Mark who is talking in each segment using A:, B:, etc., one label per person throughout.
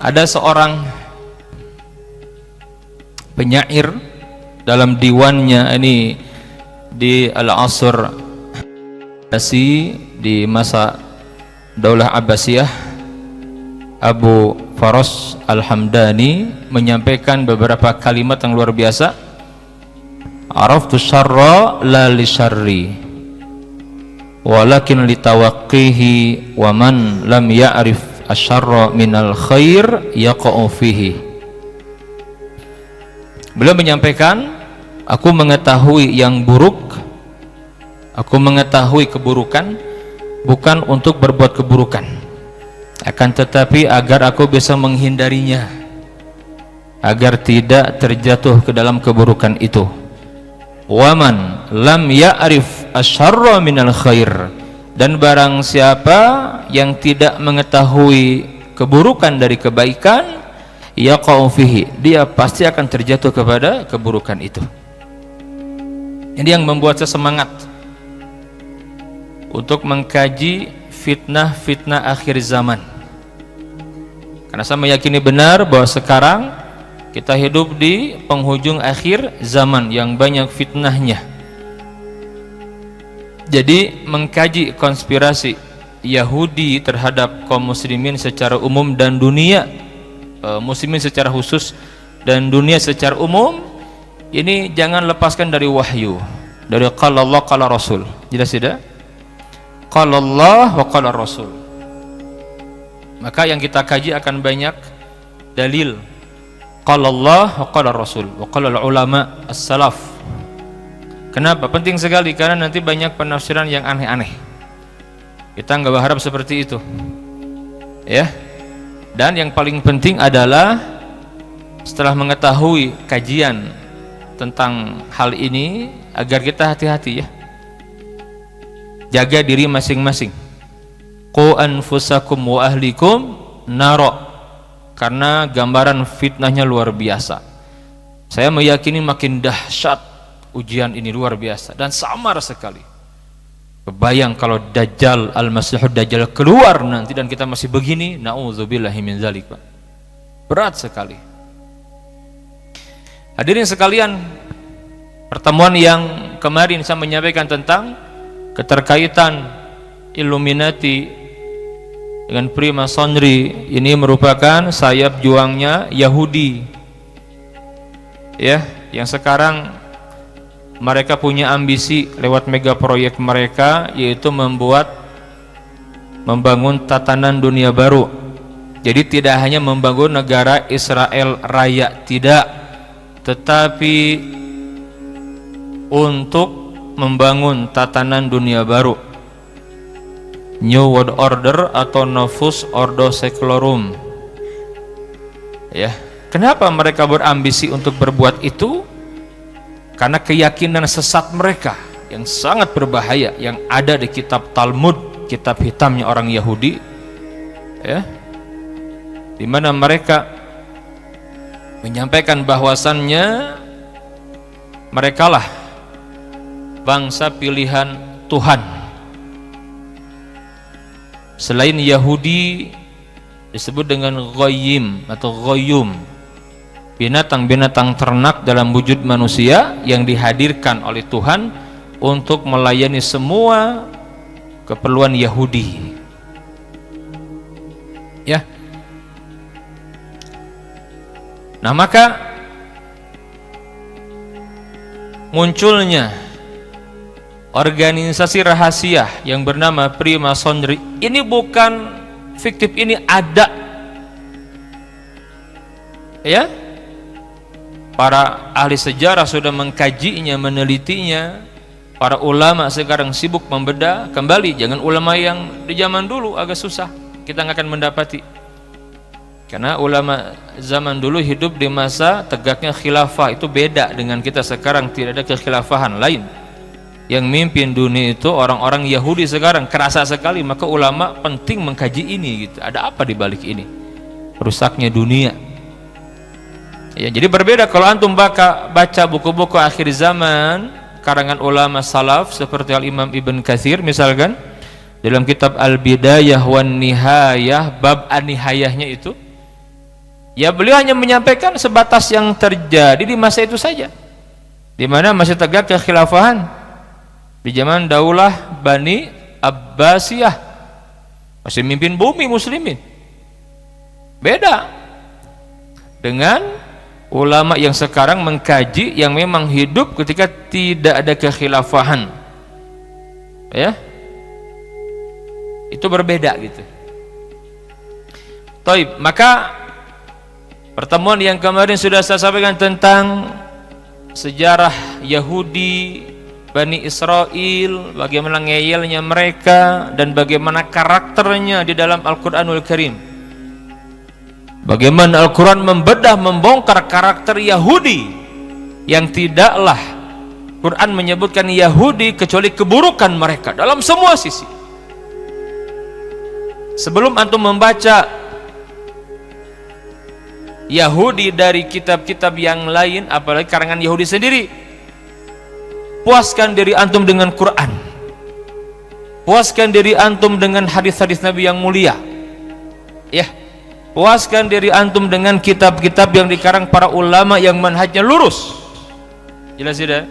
A: Ada seorang penyair dalam diwannya ini di Al-Asr di masa Daulah Abbasiyah, Abu Faras Al-Hamdani menyampaikan beberapa kalimat yang luar biasa. Araftu syarra la li syarri walakin litawaqqihi wa man lam ya'rif asyarra minal khair yaqa'u fihi. Beliau menyampaikan, aku mengetahui yang buruk, aku mengetahui keburukan bukan untuk berbuat keburukan, akan tetapi agar aku bisa menghindarinya, agar tidak terjatuh ke dalam keburukan itu. Waman lam ya'rif asyarra minal khair, dan barang siapa yang tidak mengetahui keburukan dari kebaikan, yaqa'u fihi, dia pasti akan terjatuh kepada keburukan itu. Ini yang membuat saya semangat untuk mengkaji fitnah-fitnah akhir zaman, karena saya meyakini benar bahwa sekarang kita hidup di penghujung akhir zaman yang banyak fitnahnya. Jadi mengkaji konspirasi Yahudi terhadap kaum muslimin secara umum dan dunia, muslimin secara khusus dan dunia secara umum, ini jangan lepaskan dari wahyu, dari qala Allah qala Rasul. Jelas tidak? Qala Allah wa qala Rasul. Maka yang kita kaji akan banyak dalil qala Allah wa qala Rasul wa qala ulama as-salaf. Kenapa? Penting sekali, karena nanti banyak penafsiran yang aneh-aneh. Kita nggak berharap seperti itu, ya. Dan yang paling penting adalah setelah mengetahui kajian tentang hal ini, agar kita hati-hati, ya. Jaga diri masing-masing. Qu anfusakum wa ahlikum naro, karena gambaran fitnahnya luar biasa. Saya meyakini makin dahsyat ujian ini, luar biasa dan samar sekali. Kebayang kalau Dajjal, Al-Masihud Dajjal keluar nanti dan kita masih begini, na'udzubillahi min dzalik, Pak. Berat sekali. Hadirin sekalian, pertemuan yang kemarin saya menyampaikan tentang keterkaitan Illuminati dengan Freemasonry, ini merupakan sayap juangnya Yahudi, ya, yang sekarang mereka punya ambisi lewat mega proyek mereka, yaitu membangun tatanan dunia baru. Jadi tidak hanya membangun negara Israel Raya, tidak, tetapi untuk membangun tatanan dunia baru, New World Order atau Novus Ordo Seclorum, ya. Kenapa mereka berambisi untuk berbuat itu? Karena keyakinan sesat mereka yang sangat berbahaya yang ada di kitab Talmud, kitab hitamnya orang Yahudi, ya, di mana mereka menyampaikan bahwasannya merekalah bangsa pilihan Tuhan. Selain Yahudi disebut dengan Goyim atau Goyum, binatang-binatang ternak dalam wujud manusia yang dihadirkan oleh Tuhan untuk melayani semua keperluan Yahudi, ya. Nah, maka munculnya organisasi rahasia yang bernama Freemasonry ini bukan fiktif, ini ada, ya. Para ahli sejarah sudah mengkajinya, menelitinya. Para ulama sekarang sibuk membedah kembali. Jangan ulama yang di zaman dulu, agak susah kita nggak akan mendapati, karena ulama zaman dulu hidup di masa tegaknya khilafah. Itu beda dengan kita sekarang, tidak ada kekhilafahan lain. Yang mimpin dunia itu orang-orang Yahudi sekarang, kerasa sekali. Maka ulama penting mengkaji ini, gitu. Ada apa di balik ini? Rusaknya dunia. Ya, jadi berbeda kalau antum baca buku-buku akhir zaman karangan ulama salaf seperti Al-Imam Ibn Katsir misalkan, dalam kitab Al-Bidayah wan Nihayah, bab An-Nihayahnya itu Ya beliau hanya menyampaikan sebatas yang terjadi di masa itu saja, di mana masih tegak kekhilafahan di zaman Daulah Bani Abbasiyah, masih mimpin bumi muslimin. Beda dengan ulama yang sekarang mengkaji, yang memang hidup ketika tidak ada kekhilafahan, ya, itu berbeda gitu. Taib, maka pertemuan yang kemarin sudah saya sampaikan tentang sejarah Yahudi, Bani Israel, bagaimana ngeyelnya mereka dan bagaimana karakternya di dalam Al-Quranul Karim. Bagaimana Al-Quran membedah, membongkar karakter Yahudi yang tidaklah Quran menyebutkan Yahudi kecuali keburukan mereka dalam semua sisi. Sebelum antum membaca Yahudi dari kitab-kitab yang lain, apalagi karangan Yahudi sendiri, puaskan diri antum dengan Quran, puaskan diri antum dengan hadis-hadis Nabi yang mulia, ya, puaskan diri antum dengan kitab-kitab yang dikarang para ulama yang manhajnya lurus. Jelas tidak?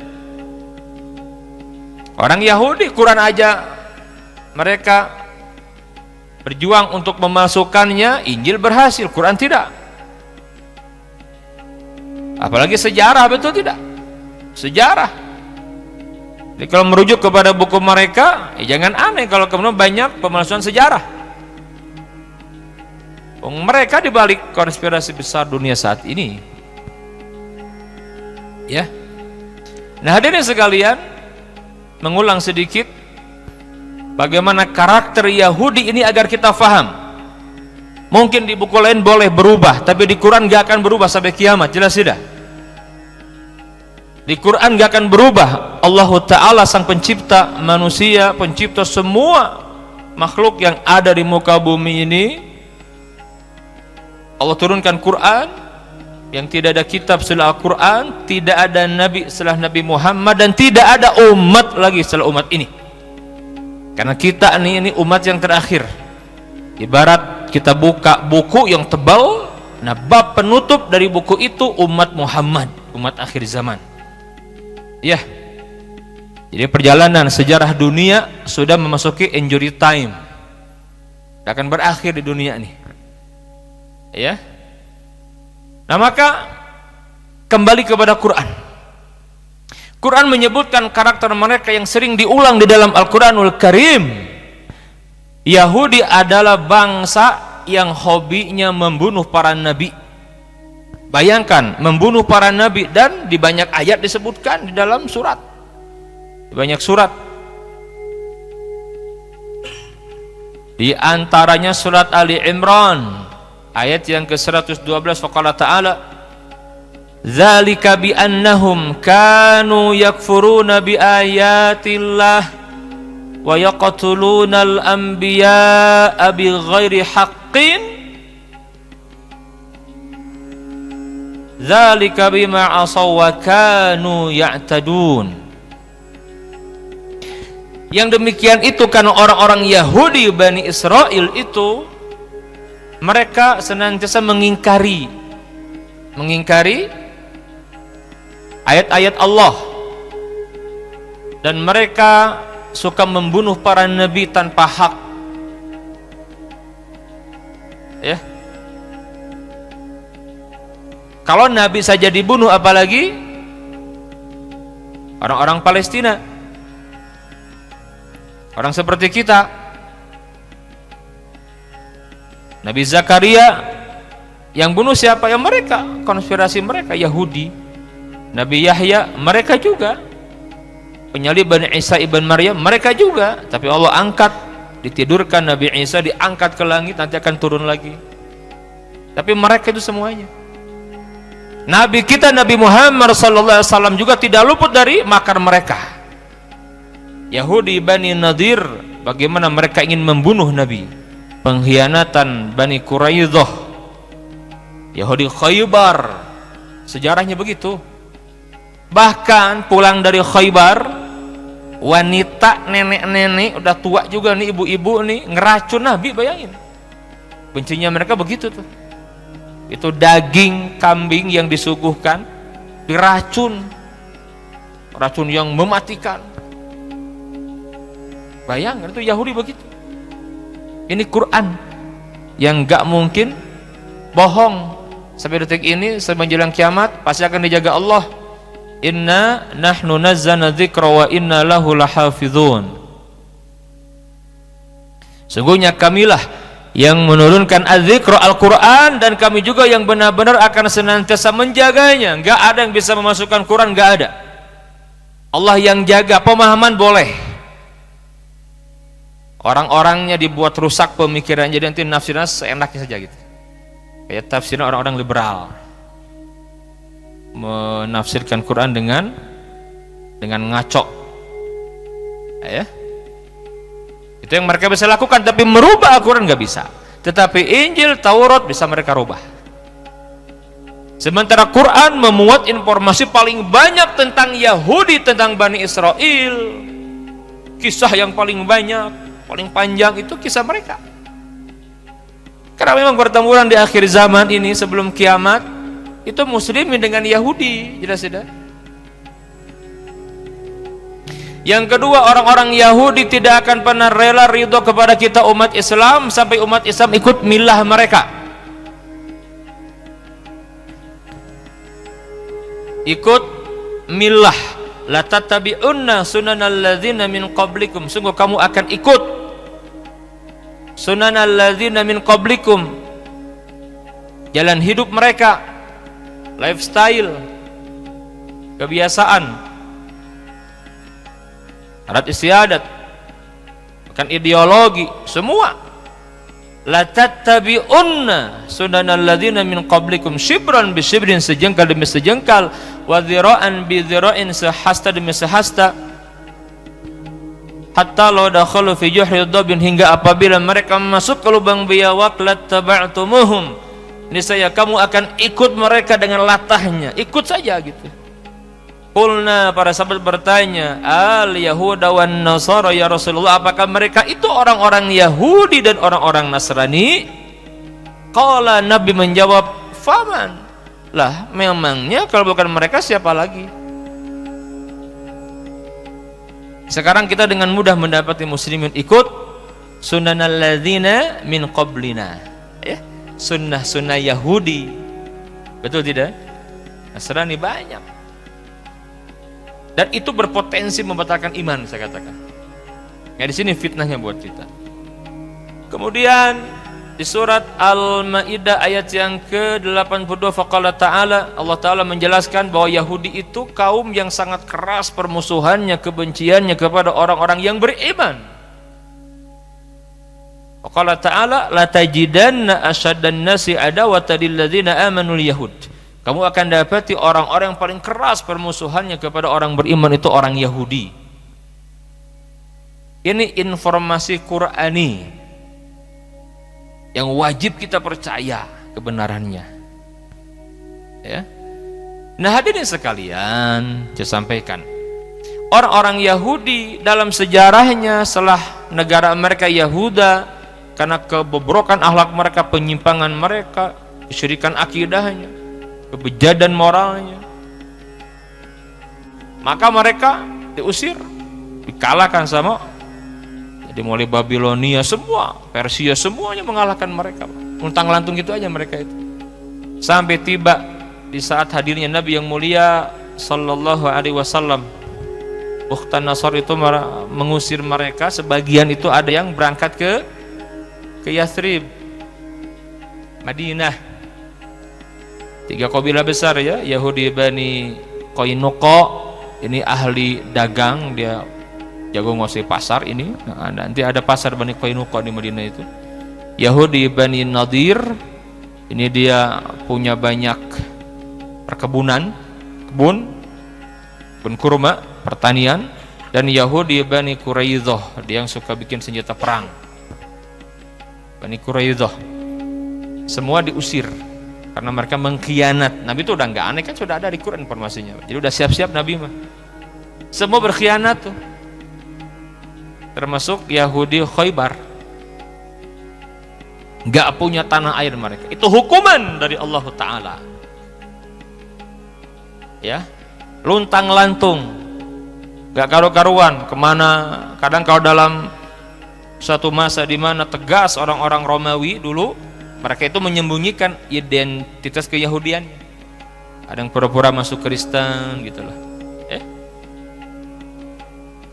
A: Orang Yahudi Quran aja mereka berjuang untuk memasukkannya, Injil berhasil, Quran tidak. Apalagi sejarah, betul tidak? Sejarah. Jadi kalau merujuk kepada buku mereka, jangan aneh kalau kemudian banyak pemalsuan sejarah. Mereka dibalik konspirasi besar dunia saat ini, ya. Nah, hadirin sekalian, mengulang sedikit bagaimana karakter Yahudi ini agar kita faham. Mungkin di buku lain boleh berubah, tapi di Quran gak akan berubah sampai kiamat. Jelas tidak? Di Quran gak akan berubah. Allah Ta'ala sang pencipta manusia, pencipta semua makhluk yang ada di muka bumi ini, Allah turunkan Quran yang tidak ada kitab setelah Al-Quran, tidak ada nabi setelah Nabi Muhammad, dan tidak ada umat lagi setelah umat ini. Karena kita ini umat yang terakhir. Ibarat kita buka buku yang tebal, nah bab penutup dari buku itu umat Muhammad, umat akhir zaman. Ya, jadi perjalanan sejarah dunia sudah memasuki injury time, akan berakhir di dunia ini, ya. Nah, maka kembali kepada Quran. Quran menyebutkan karakter mereka yang sering diulang di dalam Al-Quranul Karim. Yahudi adalah bangsa yang hobinya membunuh para nabi. Bayangkan, membunuh para nabi, dan di banyak ayat disebutkan di dalam surat, di banyak surat, di antaranya surat Ali Imran ayat yang ke-112, faqala ta'ala dzalika bi annahum kanu yakfuruna bi ayatillah wa yaqtulunal anbiya'a bighairi haqqin dzalika bima asaw wa kanu ya'tadun. Yang demikian itu karena orang-orang Yahudi Bani Israel itu mereka senantiasa mengingkari ayat-ayat Allah, dan mereka suka membunuh para nabi tanpa hak, ya. Kalau nabi saja dibunuh, apalagi orang-orang Palestina, orang seperti kita. Nabi Zakaria yang bunuh siapa? Ya mereka, konspirasi mereka Yahudi. Nabi Yahya, mereka juga. Penyaliban Isa ibn Maryam, mereka juga. Tapi Allah angkat, ditidurkan Nabi Isa, diangkat ke langit, nanti akan turun lagi. Tapi mereka itu semuanya. Nabi kita Nabi Muhammad SAW juga tidak luput dari makar mereka. Yahudi Bani Nadir, bagaimana mereka ingin membunuh Nabi. Pengkhianatan Bani Quraidah, Yahudi Khaybar, sejarahnya begitu. Bahkan pulang dari Khaybar, wanita nenek-nenek udah tua juga nih, ibu-ibu nih, ngeracun Nabi. Bayangin, bencinya mereka begitu tuh. Itu daging kambing yang disuguhkan diracun, racun yang mematikan. Bayangkan itu Yahudi begitu. Ini Quran yang gak mungkin bohong. Sampai detik ini menjelang kiamat pasti akan dijaga Allah. Inna nahnu nazzalna dzikra wa inna lahu lahafizun. Sungguhnya kamilah yang menurunkan az-zikra Al-Quran, dan kami juga yang benar-benar akan senantiasa menjaganya. Enggak ada yang bisa memasukkan Quran, enggak ada. Allah yang jaga. Pemahaman boleh, orang-orangnya dibuat rusak pemikiran, jadi nanti nafsirnya seenaknya saja gitu. Kayak tafsirnya orang-orang liberal, menafsirkan Quran dengan ngaco, ya. Itu yang mereka bisa lakukan, tapi merubah Al-Quran nggak bisa. Tetapi Injil, Taurat bisa mereka rubah. Sementara Quran memuat informasi paling banyak tentang Yahudi, tentang Bani Israel. Kisah yang paling banyak, paling panjang itu kisah mereka. Karena memang pertempuran di akhir zaman ini sebelum kiamat itu muslimin dengan Yahudi, jelas tidak? Yang kedua, orang-orang Yahudi tidak akan pernah rela ridho kepada kita umat Islam sampai umat Islam ikut milah mereka, ikut milah. La tattabi'unna sunanal ladzina min qablikum, sungguh kamu akan ikut sunanal ladzina min qablikum, jalan hidup mereka, lifestyle, kebiasaan, adat istiadat, bukan ideologi, semua. La tattabi'unna sunanal ladzina min qablikum shibran bi shibrin, sejengkal demi sejengkal, wa dzira'an bi dzira'in, sehasta demi sehasta, hatta law dakhalu fi juhri dhabin, hingga apabila mereka masuk ke lubang biawak, lattaba'tumuhum, niscaya kamu akan ikut mereka dengan latahnya, ikut saja gitu. Qulna, para sahabat bertanya, al yahuda wan nasara ya Rasulullah, apakah mereka itu orang-orang Yahudi dan orang-orang Nasrani? Qala, Nabi menjawab, faman, lah memangnya kalau bukan mereka siapa lagi? Sekarang kita dengan mudah mendapati muslimin ikut sunanal ladzina min qablina, ya, sunnah-sunnah Yahudi, betul tidak? Nasrani banyak. Dan itu berpotensi membatalkan iman, saya katakan. Ya, di sini fitnahnya buat kita. Kemudian di surat Al-Maidah ayat yang ke-82, faqala ta'ala, Allah Ta'ala menjelaskan bahwa Yahudi itu kaum yang sangat keras permusuhannya, kebenciannya kepada orang-orang yang beriman. Faqala ta'ala, la tajidanna asyaddan nasi adawatan lil ladzina amanul yahud. Kamu akan dapati orang-orang yang paling keras permusuhannya kepada orang beriman itu orang Yahudi. Ini informasi Qur'ani yang wajib kita percaya kebenarannya, ya. Nah, hadirin sekalian, saya sampaikan, orang-orang Yahudi dalam sejarahnya setelah negara mereka Yahuda, karena kebobrokan akhlak mereka, penyimpangan mereka, kesyirikan akidahnya, kebejadan moralnya, maka mereka diusir, dikalahkan sama, jadi mulai Babilonia semua, Persia semuanya mengalahkan mereka, untang lantung gitu aja mereka itu, sampai tiba di saat hadirnya Nabi yang mulia Sallallahu Alaihi Wasallam. Bukhtan Nasr itu mengusir mereka, sebagian itu ada yang berangkat ke Yathrib, Madinah. 3 kabilah besar, ya, Yahudi Bani Qainuqa, ini ahli dagang, dia jago nguasai pasar ini. Nah, nanti ada pasar Bani Qainuqa di Madinah itu. Yahudi Bani Nadir, ini dia punya banyak perkebunan, kebun kurma, pertanian. Dan Yahudi Bani Quraidah, dia yang suka bikin senjata perang. Bani Quraidah semua diusir karena mereka mengkhianat. Nabi itu udah nggak aneh, kan sudah ada di Quran informasinya. Jadi udah siap-siap Nabi mah. Semua berkhianat tuh. Termasuk Yahudi Khaybar. nggak punya tanah air mereka. Itu hukuman dari Allah Ta'ala. Ya, luntang lantung, nggak karu-karuan kemana. Kadang kalau dalam suatu masa di mana tegas orang-orang Romawi dulu, mereka itu menyembunyikan identitas keyahudian. Ada yang pura-pura masuk Kristen gitu loh.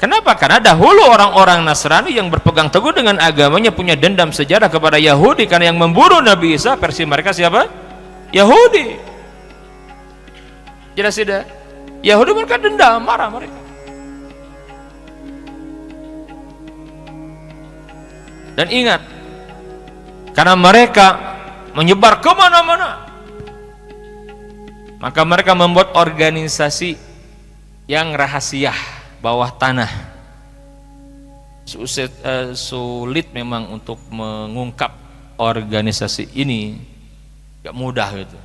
A: Kenapa? Karena dahulu orang-orang Nasrani yang berpegang teguh dengan agamanya punya dendam sejarah kepada Yahudi, karena yang memburu Nabi Isa versi mereka siapa? Yahudi. Jelas tidak? Yahudi mereka dendam, marah mereka. Dan ingat, karena mereka menyebar kemana-mana, maka mereka membuat organisasi yang rahasia bawah tanah. Sulit memang untuk mengungkap organisasi ini, gak mudah gitu.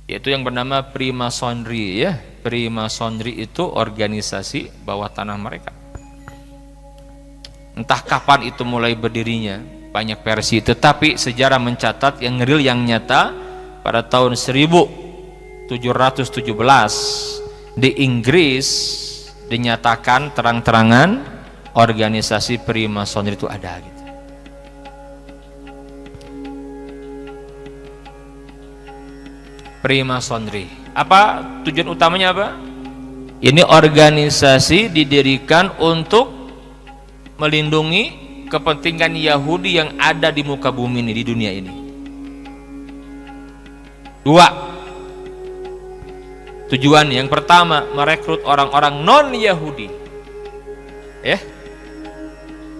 A: Yaitu yang bernama Freemasonry ya. Freemasonry itu organisasi bawah tanah mereka. Entah kapan itu mulai berdirinya, banyak versi, tetapi sejarah mencatat yang real, yang nyata pada tahun 1717 di Inggris dinyatakan terang-terangan organisasi Freemasonry itu ada gitu. Freemasonry, apa tujuan utamanya apa? Ini organisasi didirikan untuk melindungi kepentingan Yahudi yang ada di muka bumi ini, di dunia ini. Dua tujuan. Yang pertama, merekrut orang-orang non-Yahudi ya,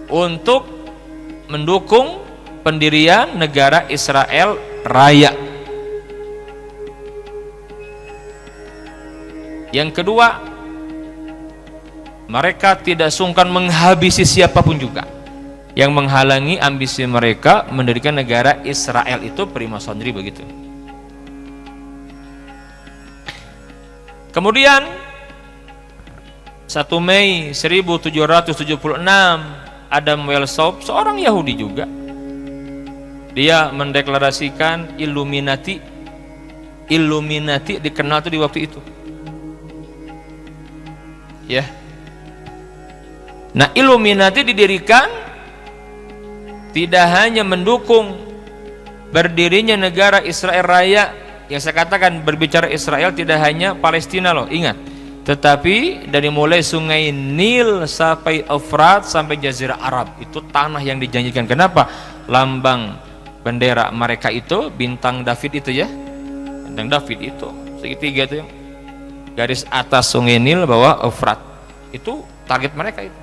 A: untuk mendukung pendirian negara Israel Raya. Yang kedua, mereka tidak sungkan menghabisi siapapun juga yang menghalangi ambisi mereka mendirikan negara Israel. Itu Freemasonry begitu. Kemudian 1 Mei 1776 Adam Weishaupt, seorang Yahudi juga, dia mendeklarasikan Illuminati. Illuminati dikenal tuh di waktu itu ya. Nah, Illuminati didirikan tidak hanya mendukung berdirinya negara Israel Raya. Yang saya katakan, berbicara Israel tidak hanya Palestina loh, ingat, tetapi dari mulai sungai Nil sampai Efrat sampai Jazirah Arab, itu tanah yang dijanjikan. Kenapa? Lambang bendera mereka itu bintang David itu ya, bintang David itu segitiga itu yang garis atas sungai Nil bawah Efrat, itu target mereka itu.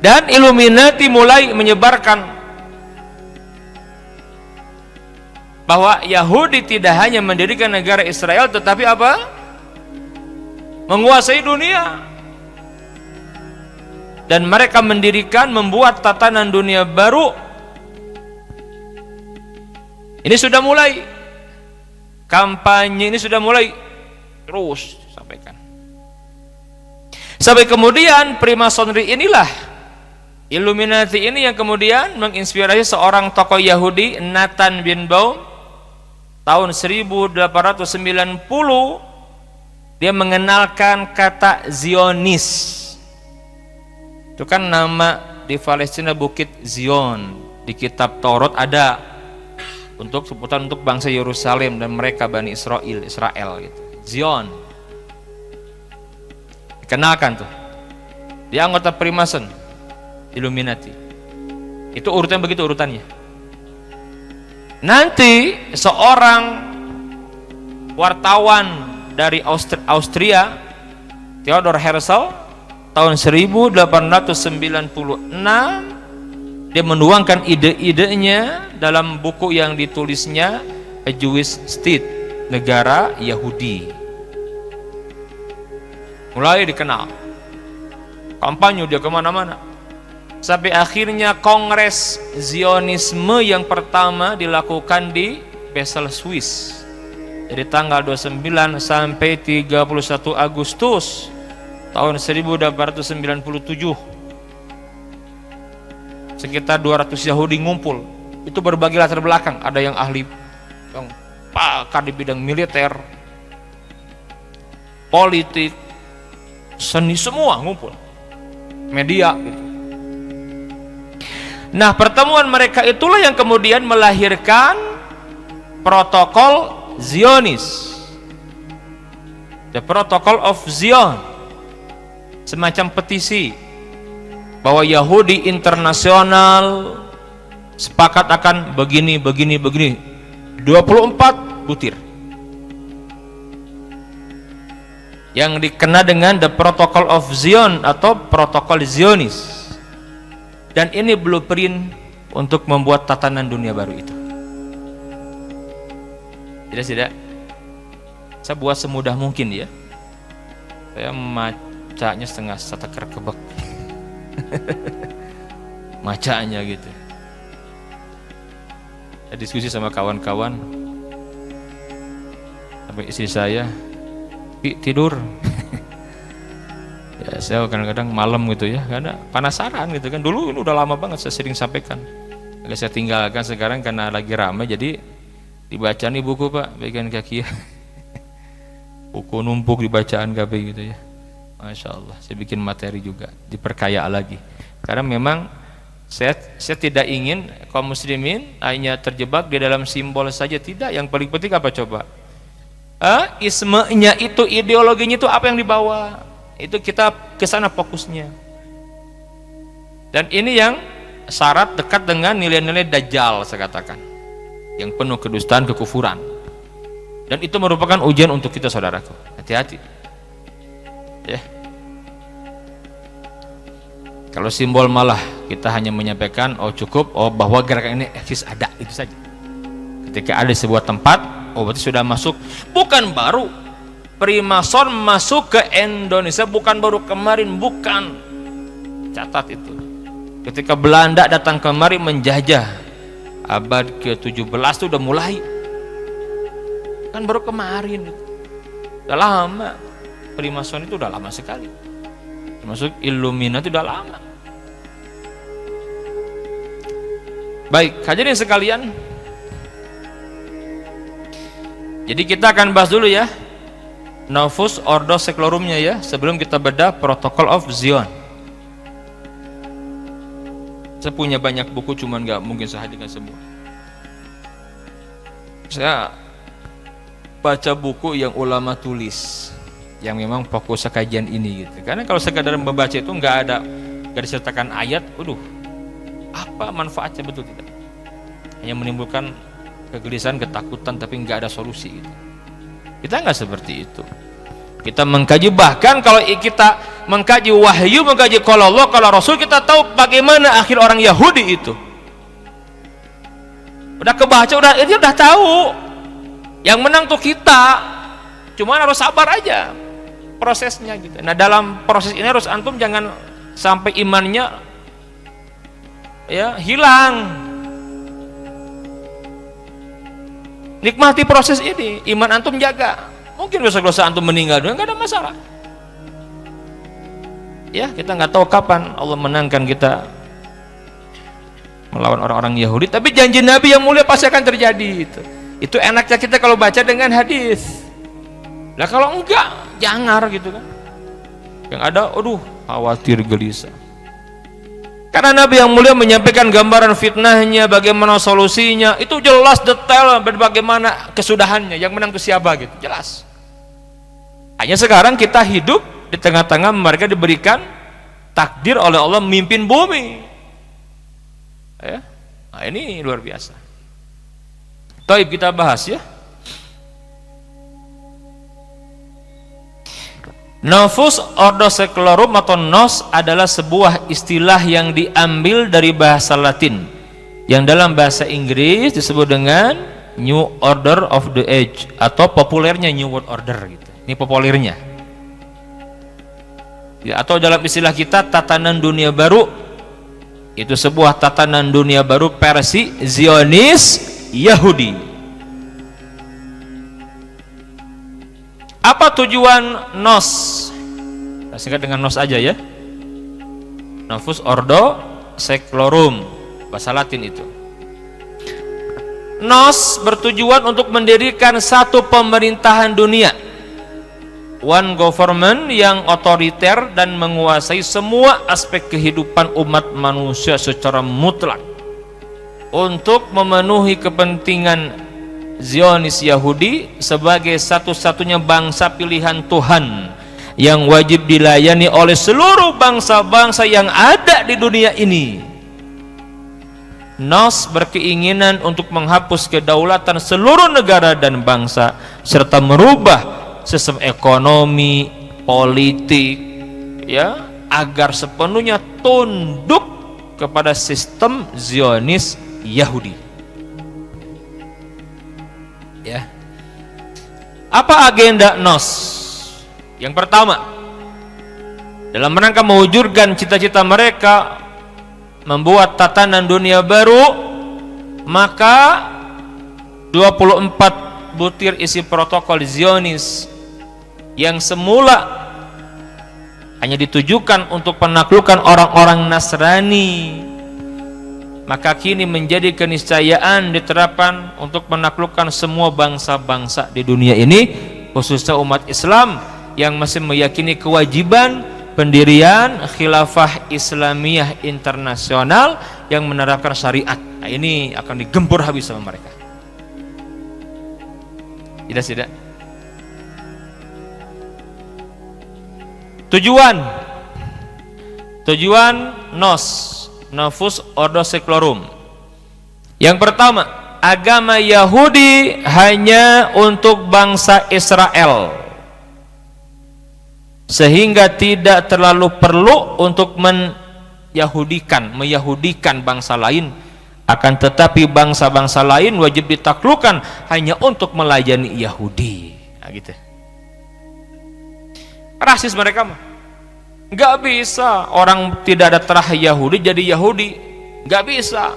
A: Dan Illuminati mulai menyebarkan bahwa Yahudi tidak hanya mendirikan negara Israel, tetapi apa? Menguasai dunia. Dan mereka mendirikan, membuat tatanan dunia baru. Ini sudah mulai, kampanye ini sudah mulai terus sampaikan. Sampai kemudian Freemasonry inilah, Illuminati ini yang kemudian menginspirasi seorang tokoh Yahudi, Nathan Birnbaum. Tahun 1890 dia mengenalkan kata Zionis. Itu kan nama di Palestina Bukit Zion, di kitab Taurat ada untuk sebutan untuk bangsa Yerusalem dan mereka Bani Israel gitu. Zion dikenalkan tuh. Dia anggota Freemason, Illuminati. Itu urutan begitu urutannya. Nanti seorang wartawan dari Austria, Theodor Herzl, tahun 1896 dia menuangkan ide-idenya dalam buku yang ditulisnya A Jewish State, negara Yahudi. Mulai dikenal, kampanye dia kemana-mana, sampai akhirnya Kongres Zionisme yang pertama dilakukan di Basel, Swiss, dari tanggal 29 sampai 31 Agustus tahun 1897. sekitar 200 Yahudi ngumpul. Itu berbagi latar belakang, ada yang ahli, yang pakar di bidang militer, politik, seni, semua ngumpul, media gitu. Nah, pertemuan mereka itulah yang kemudian melahirkan protokol Zionis, the Protocol of Zion, semacam petisi bahwa Yahudi internasional sepakat akan begini 24 butir yang dikenal dengan the Protocol of Zion atau protokol Zionis. Dan ini blueprint untuk membuat tatanan dunia baru itu. Tidak, saya buat semudah mungkin ya. Saya macanya setengah satakar kebek. Macanya gitu. Saya diskusi sama kawan-kawan, sampai istri saya tidur. Ya, saya kadang-kadang malam gitu ya, karena penasaran gitu kan. Dulu ini udah lama banget saya sering sampaikan. Agak saya tinggalkan sekarang karena lagi ramai, jadi dibaca nih buku Pak, bagian kaki ya. Buku numpuk dibacaan KB gitu ya. Masya Allah, saya bikin materi juga, diperkaya lagi. Karena memang saya tidak ingin kaum muslimin hanya terjebak di dalam simbol saja, tidak. Yang paling penting apa coba? Ismenya itu, ideologinya itu apa yang dibawa? Itu kita ke sana fokusnya. Dan ini yang syarat dekat dengan nilai-nilai Dajjal, saya katakan, yang penuh kedustaan, kekufuran. Dan itu merupakan ujian untuk kita, saudaraku. Hati-hati ya. Kalau simbol malah kita hanya menyampaikan, oh cukup, oh bahwa gerakan ini eksis, ada, itu saja. Ketika ada sebuah tempat, oh berarti sudah masuk. Bukan baru Primason masuk ke Indonesia, bukan baru kemarin, bukan. Catat itu. Ketika Belanda datang kemari menjajah abad ke-17 itu udah mulai. Kan baru kemarin. Udah lama. Primason itu udah lama sekali. Termasuk Illuminati udah lama. Baik, hadirin sekalian. Jadi kita akan bahas dulu ya Novus Ordo Seclorumnya ya, sebelum kita bedah Protocol of Zion. Saya punya banyak buku, cuman nggak mungkin saya hadirkan semua. Saya baca buku yang ulama tulis, yang memang fokus kajian ini gitu. Karena kalau sekadar membaca itu nggak disertakan ayat, apa manfaatnya, betul tidak? Hanya menimbulkan kegelisahan, ketakutan, tapi nggak ada solusi gitu. Kita nggak seperti itu. Kita mengkaji, bahkan kalau kita mengkaji wahyu, mengkaji kalau Allah, kalau Rasul, kita tahu bagaimana akhir orang Yahudi itu. Udah kebaca, ini udah tahu. Yang menang tuh kita. Cuma harus sabar aja prosesnya gitu. Nah, dalam proses ini harus antum jangan sampai imannya ya hilang. Nikmati proses ini, iman antum jaga. Mungkin dosa-dosa antum meninggal dunia, nggak ada masalah. Ya, kita nggak tahu kapan Allah menangkan kita melawan orang-orang Yahudi, tapi janji Nabi yang mulia pasti akan terjadi. Itu enaknya kita kalau baca dengan hadis. Nah kalau enggak, jangar gitu kan. Yang ada, khawatir, gelisah. Karena Nabi yang mulia menyampaikan gambaran fitnahnya, bagaimana solusinya, itu jelas detail bagaimana kesudahannya, yang menang itu siapa gitu, jelas. Hanya sekarang kita hidup di tengah-tengah mereka diberikan takdir oleh Allah memimpin bumi. Ya. Nah, ini luar biasa. Taib, kita bahas ya. Novus Ordo Seclorum atau Nos adalah sebuah istilah yang diambil dari bahasa Latin yang dalam bahasa Inggris disebut dengan New Order of the Age atau populernya New World Order gitu. Ini populernya ya, atau dalam istilah kita tatanan dunia baru. Itu sebuah tatanan dunia baru versi Zionis Yahudi. Apa tujuan Nos? Kita singkat dengan Nos aja ya. Novus Ordo Seclorum. bahasa Latin itu. Nos bertujuan untuk mendirikan satu pemerintahan dunia, one government yang otoriter dan menguasai semua aspek kehidupan umat manusia secara mutlak untuk memenuhi kepentingan Zionis Yahudi sebagai satu-satunya bangsa pilihan Tuhan yang wajib dilayani oleh seluruh bangsa-bangsa yang ada di dunia ini. Nos berkeinginan untuk menghapus kedaulatan seluruh negara dan bangsa serta merubah sistem ekonomi, politik, ya, agar sepenuhnya tunduk kepada sistem Zionis Yahudi. Ya. Apa agenda Nos? Yang pertama, dalam rangka mewujudkan cita-cita mereka membuat tatanan dunia baru, maka 24 butir isi protokol Zionis yang semula hanya ditujukan untuk penaklukan orang-orang Nasrani, maka kini menjadi keniscayaan diterapkan untuk menaklukkan semua bangsa-bangsa di dunia ini, khususnya umat Islam yang masih meyakini kewajiban pendirian khilafah Islamiyah internasional yang menerapkan syariat. Nah, ini akan digempur habis sama mereka. Tidak. Tujuan Nos, Novus Ordo Seclorum. Yang pertama, agama Yahudi hanya untuk bangsa Israel, sehingga tidak terlalu perlu untuk meyahudikan bangsa lain. Akan tetapi bangsa-bangsa lain wajib ditaklukkan hanya untuk melayani Yahudi. Nah, gitu. Rasis mereka mah nggak bisa, orang tidak ada terah Yahudi jadi Yahudi, nggak bisa.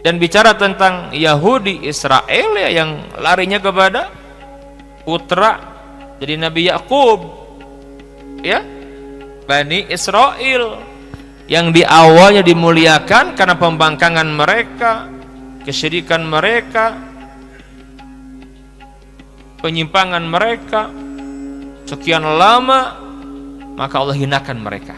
A: Dan bicara tentang Yahudi Israel, ya, yang larinya kepada putra jadi Nabi Yakub, ya, Bani Israel, yang di awalnya dimuliakan karena pembangkangan mereka, kesyirikan mereka, penyimpangan mereka sekian lama, maka Allah hinakan mereka.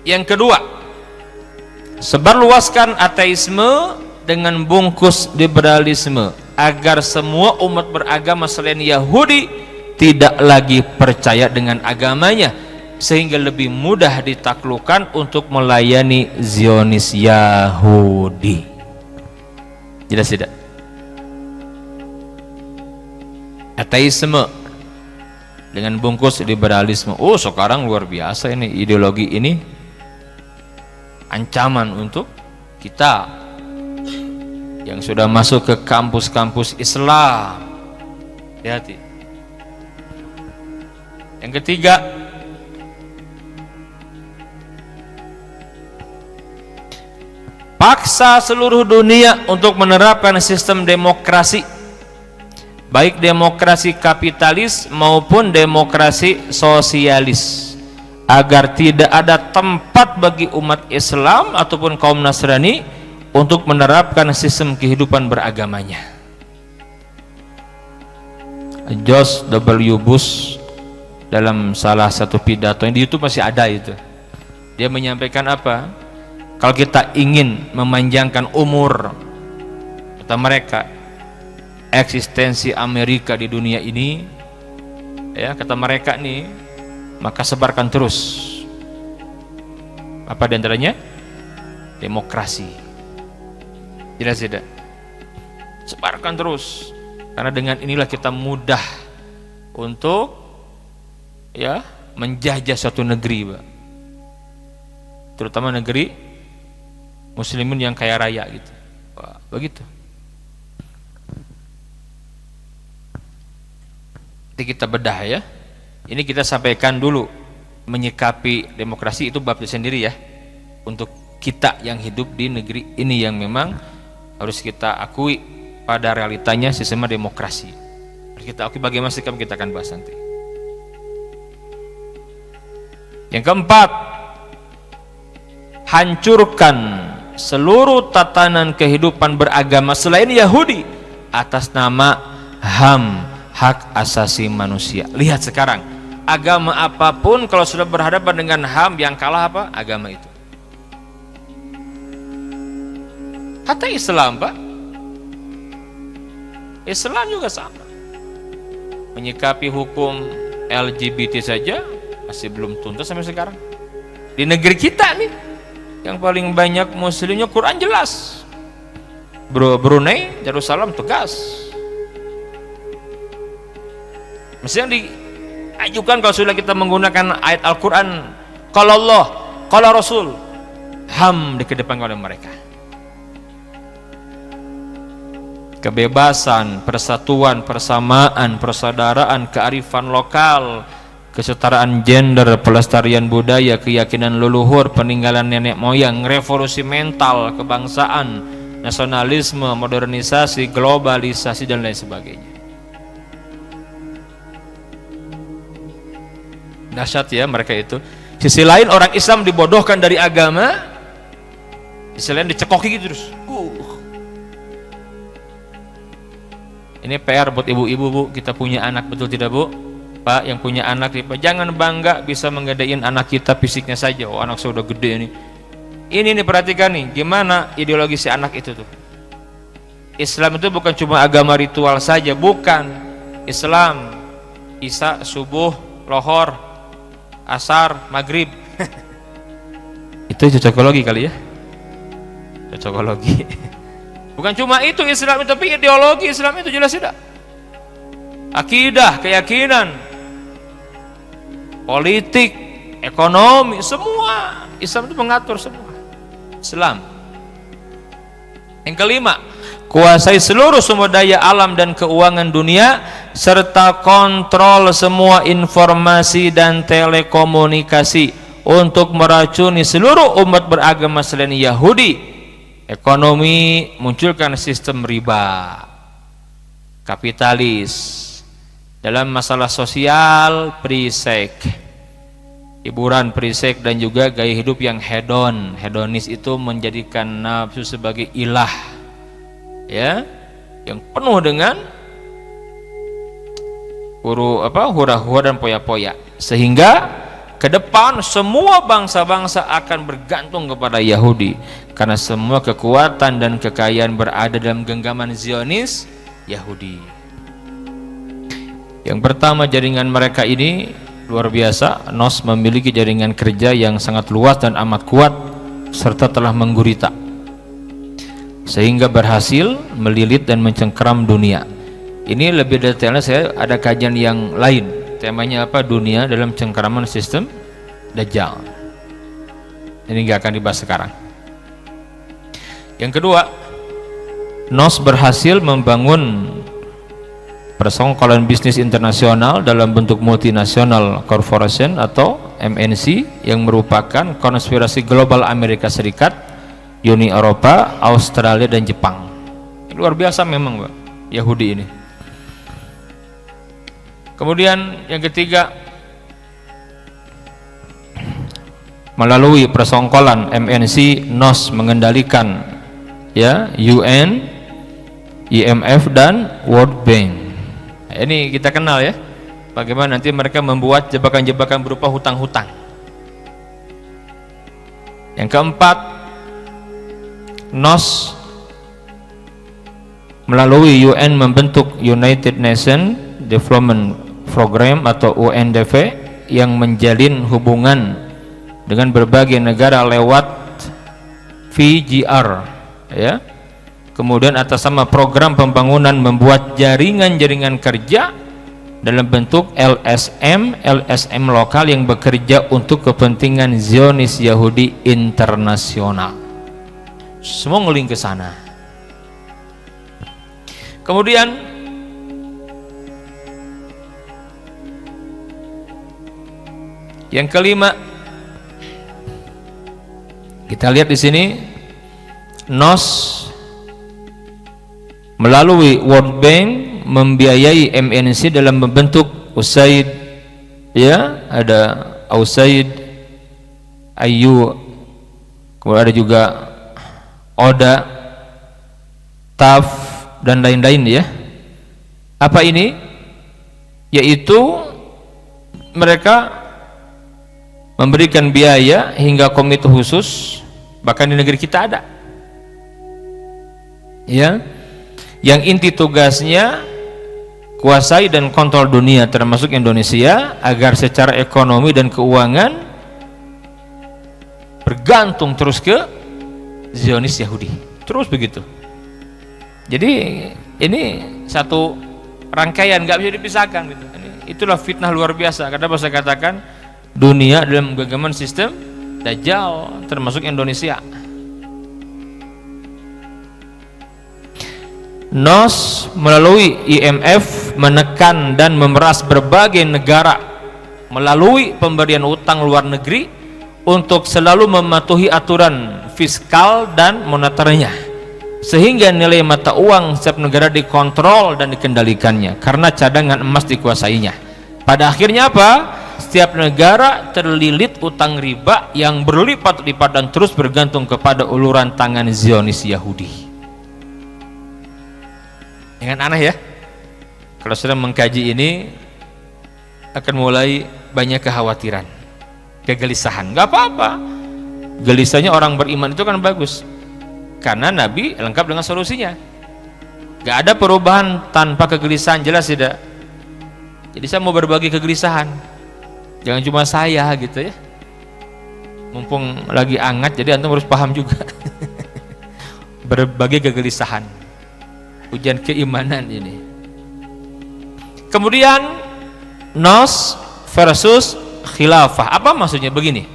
A: Yang kedua, sebarluaskan ateisme dengan bungkus liberalisme agar semua umat beragama selain Yahudi tidak lagi percaya dengan agamanya, sehingga lebih mudah ditaklukkan untuk melayani Zionis Yahudi. Jelas tidak? Ateisme dengan bungkus liberalisme. Oh, sekarang luar biasa ini ideologi ini, ancaman untuk kita yang sudah masuk ke kampus-kampus Islam. Hati-hati. Yang ketiga, paksa seluruh dunia untuk menerapkan sistem demokrasi, baik demokrasi kapitalis maupun demokrasi sosialis, agar tidak ada tempat bagi umat Islam ataupun kaum Nasrani untuk menerapkan sistem kehidupan beragamanya. George W. Bush dalam salah satu pidato yang di YouTube masih ada itu, dia menyampaikan apa? Kalau kita ingin memanjangkan umur, kata mereka, eksistensi Amerika di dunia ini, ya, kata mereka nih, maka sebarkan terus apa diantaranya? Demokrasi. Jelas tidak? Sebarkan terus, karena dengan inilah kita mudah untuk, ya, menjajah suatu negeri, Pak. Terutama negeri muslimin yang kaya raya gitu. Wah, begitu. Nanti kita bedah, ya. Ini kita sampaikan dulu menyikapi demokrasi itu bab sendiri, ya. Untuk kita yang hidup di negeri ini yang memang harus kita akui pada realitanya sistem demokrasi. Harus kita akui bagaimana sikap kita akan bahas nanti. Yang keempat, hancurkan seluruh tatanan kehidupan beragama selain Yahudi atas nama HAM, hak asasi manusia. Lihat sekarang, agama apapun kalau sudah berhadapan dengan HAM, yang kalah apa? Agama itu. Kata Islam, Pak, Islam juga sama, menyikapi hukum LGBT saja masih belum tuntas sampai sekarang. Di negeri kita nih, yang paling banyak muslimnya, Quran jelas. Brunei, Yerusalem tegas. Mesti yang diajukan kalau sudah kita menggunakan ayat Al-Quran, kalau Allah, kalau Rasul, HAM dikedepankan oleh mereka. Kebebasan, persatuan, persamaan, persaudaraan, kearifan lokal, kesetaraan gender, pelestarian budaya, keyakinan leluhur, peninggalan nenek moyang, revolusi mental, kebangsaan, nasionalisme, modernisasi, globalisasi, dan lain sebagainya. Dahsyat ya mereka itu. Sisi lain orang Islam dibodohkan dari agama, sisi lain dicekoki gitu terus. Ini PR buat ibu-ibu, Bu. Kita punya anak, betul tidak, Bu? Pak, yang punya anak, jangan bangga bisa menggedein anak kita fisiknya saja. Oh, anak saya udah gede nih. Ini nih, perhatikan nih, gimana ideologi si anak itu tuh. Islam itu bukan cuma agama ritual saja, bukan. Islam, Isya, subuh, lohor, asar, maghrib. Itu cocokologi kali ya? Cocokologi. Bukan cuma itu Islam itu, tapi ideologi Islam itu jelas tidak. Akidah, keyakinan, politik, ekonomi, semua Islam itu mengatur semua. Islam. Yang kelima, kuasai seluruh sumber daya alam dan keuangan dunia serta kontrol semua informasi dan telekomunikasi untuk meracuni seluruh umat beragama selain Yahudi. Ekonomi, munculkan sistem riba, kapitalis. Dalam masalah sosial, pre-sex, hiburan pre-sex, dan juga gaya hidup yang hedonis itu menjadikan nafsu sebagai ilah, ya, yang penuh dengan hura-hura dan poya-poya, sehingga ke depan semua bangsa-bangsa akan bergantung kepada Yahudi karena semua kekuatan dan kekayaan berada dalam genggaman Zionis Yahudi. Yang pertama, jaringan mereka ini luar biasa. NOS memiliki jaringan kerja yang sangat luas dan amat kuat serta telah menggurita sehingga berhasil melilit dan mencengkeram dunia. Ini lebih detailnya saya ada kajian yang lain. Temanya apa? Dunia dalam cengkeraman sistem Dajjal. Ini nggak akan dibahas sekarang. Yang kedua, NOS berhasil membangun persekongkolan bisnis internasional dalam bentuk multinational corporation atau MNC yang merupakan konspirasi global Amerika Serikat, Uni Eropa, Australia, dan Jepang. Luar biasa memang, Pak, Yahudi ini. Kemudian yang ketiga, melalui persongkolan MNC, NOS mengendalikan ya UN, IMF, dan World Bank. Nah, ini kita kenal ya, bagaimana nanti mereka membuat jebakan-jebakan berupa hutang-hutang. Yang keempat, NOS melalui UN membentuk United Nations Development Program atau UNDP yang menjalin hubungan dengan berbagai negara lewat VGR, ya. Kemudian atas nama program pembangunan membuat jaringan-jaringan kerja dalam bentuk LSM lokal yang bekerja untuk kepentingan Zionis Yahudi internasional. Semua ngeling ke sana. Kemudian yang kelima, kita lihat di sini, NOS melalui World Bank membiayai MNC dalam membentuk USAID, ya, ada USAID, Ayu, kemudian ada juga Oda, Taf, dan lain-lain ya. Apa ini? Yaitu mereka memberikan biaya hingga komite khusus, bahkan di negeri kita ada ya, yang inti tugasnya kuasai dan kontrol dunia termasuk Indonesia agar secara ekonomi dan keuangan bergantung terus ke Zionis Yahudi, terus begitu. Jadi ini satu rangkaian, nggak bisa dipisahkan gitu. Itulah fitnah luar biasa. Karena saya katakan dunia dalam genggaman sistem Dajjal termasuk Indonesia. NOS melalui IMF menekan dan memeras berbagai negara melalui pemberian utang luar negeri untuk selalu mematuhi aturan fiskal dan moneternya, sehingga nilai mata uang setiap negara dikontrol dan dikendalikannya karena cadangan emas dikuasainya. Pada akhirnya apa? Setiap negara terlilit utang riba yang berlipat-lipat dan terus bergantung kepada uluran tangan Zionis Yahudi. Jangan aneh ya, kalau sudah mengkaji ini akan mulai banyak kekhawatiran, kegelisahan. Gak apa-apa, gelisahnya orang beriman itu kan bagus, karena Nabi lengkap dengan solusinya. Gak ada perubahan tanpa kegelisahan, jelas tidak? Jadi saya mau berbagi kegelisahan, jangan cuma saya gitu ya, mumpung lagi hangat, jadi antum harus paham juga. Berbagi kegelisahan, ujian keimanan ini. Kemudian NOS versus khilafah, apa maksudnya? Begini,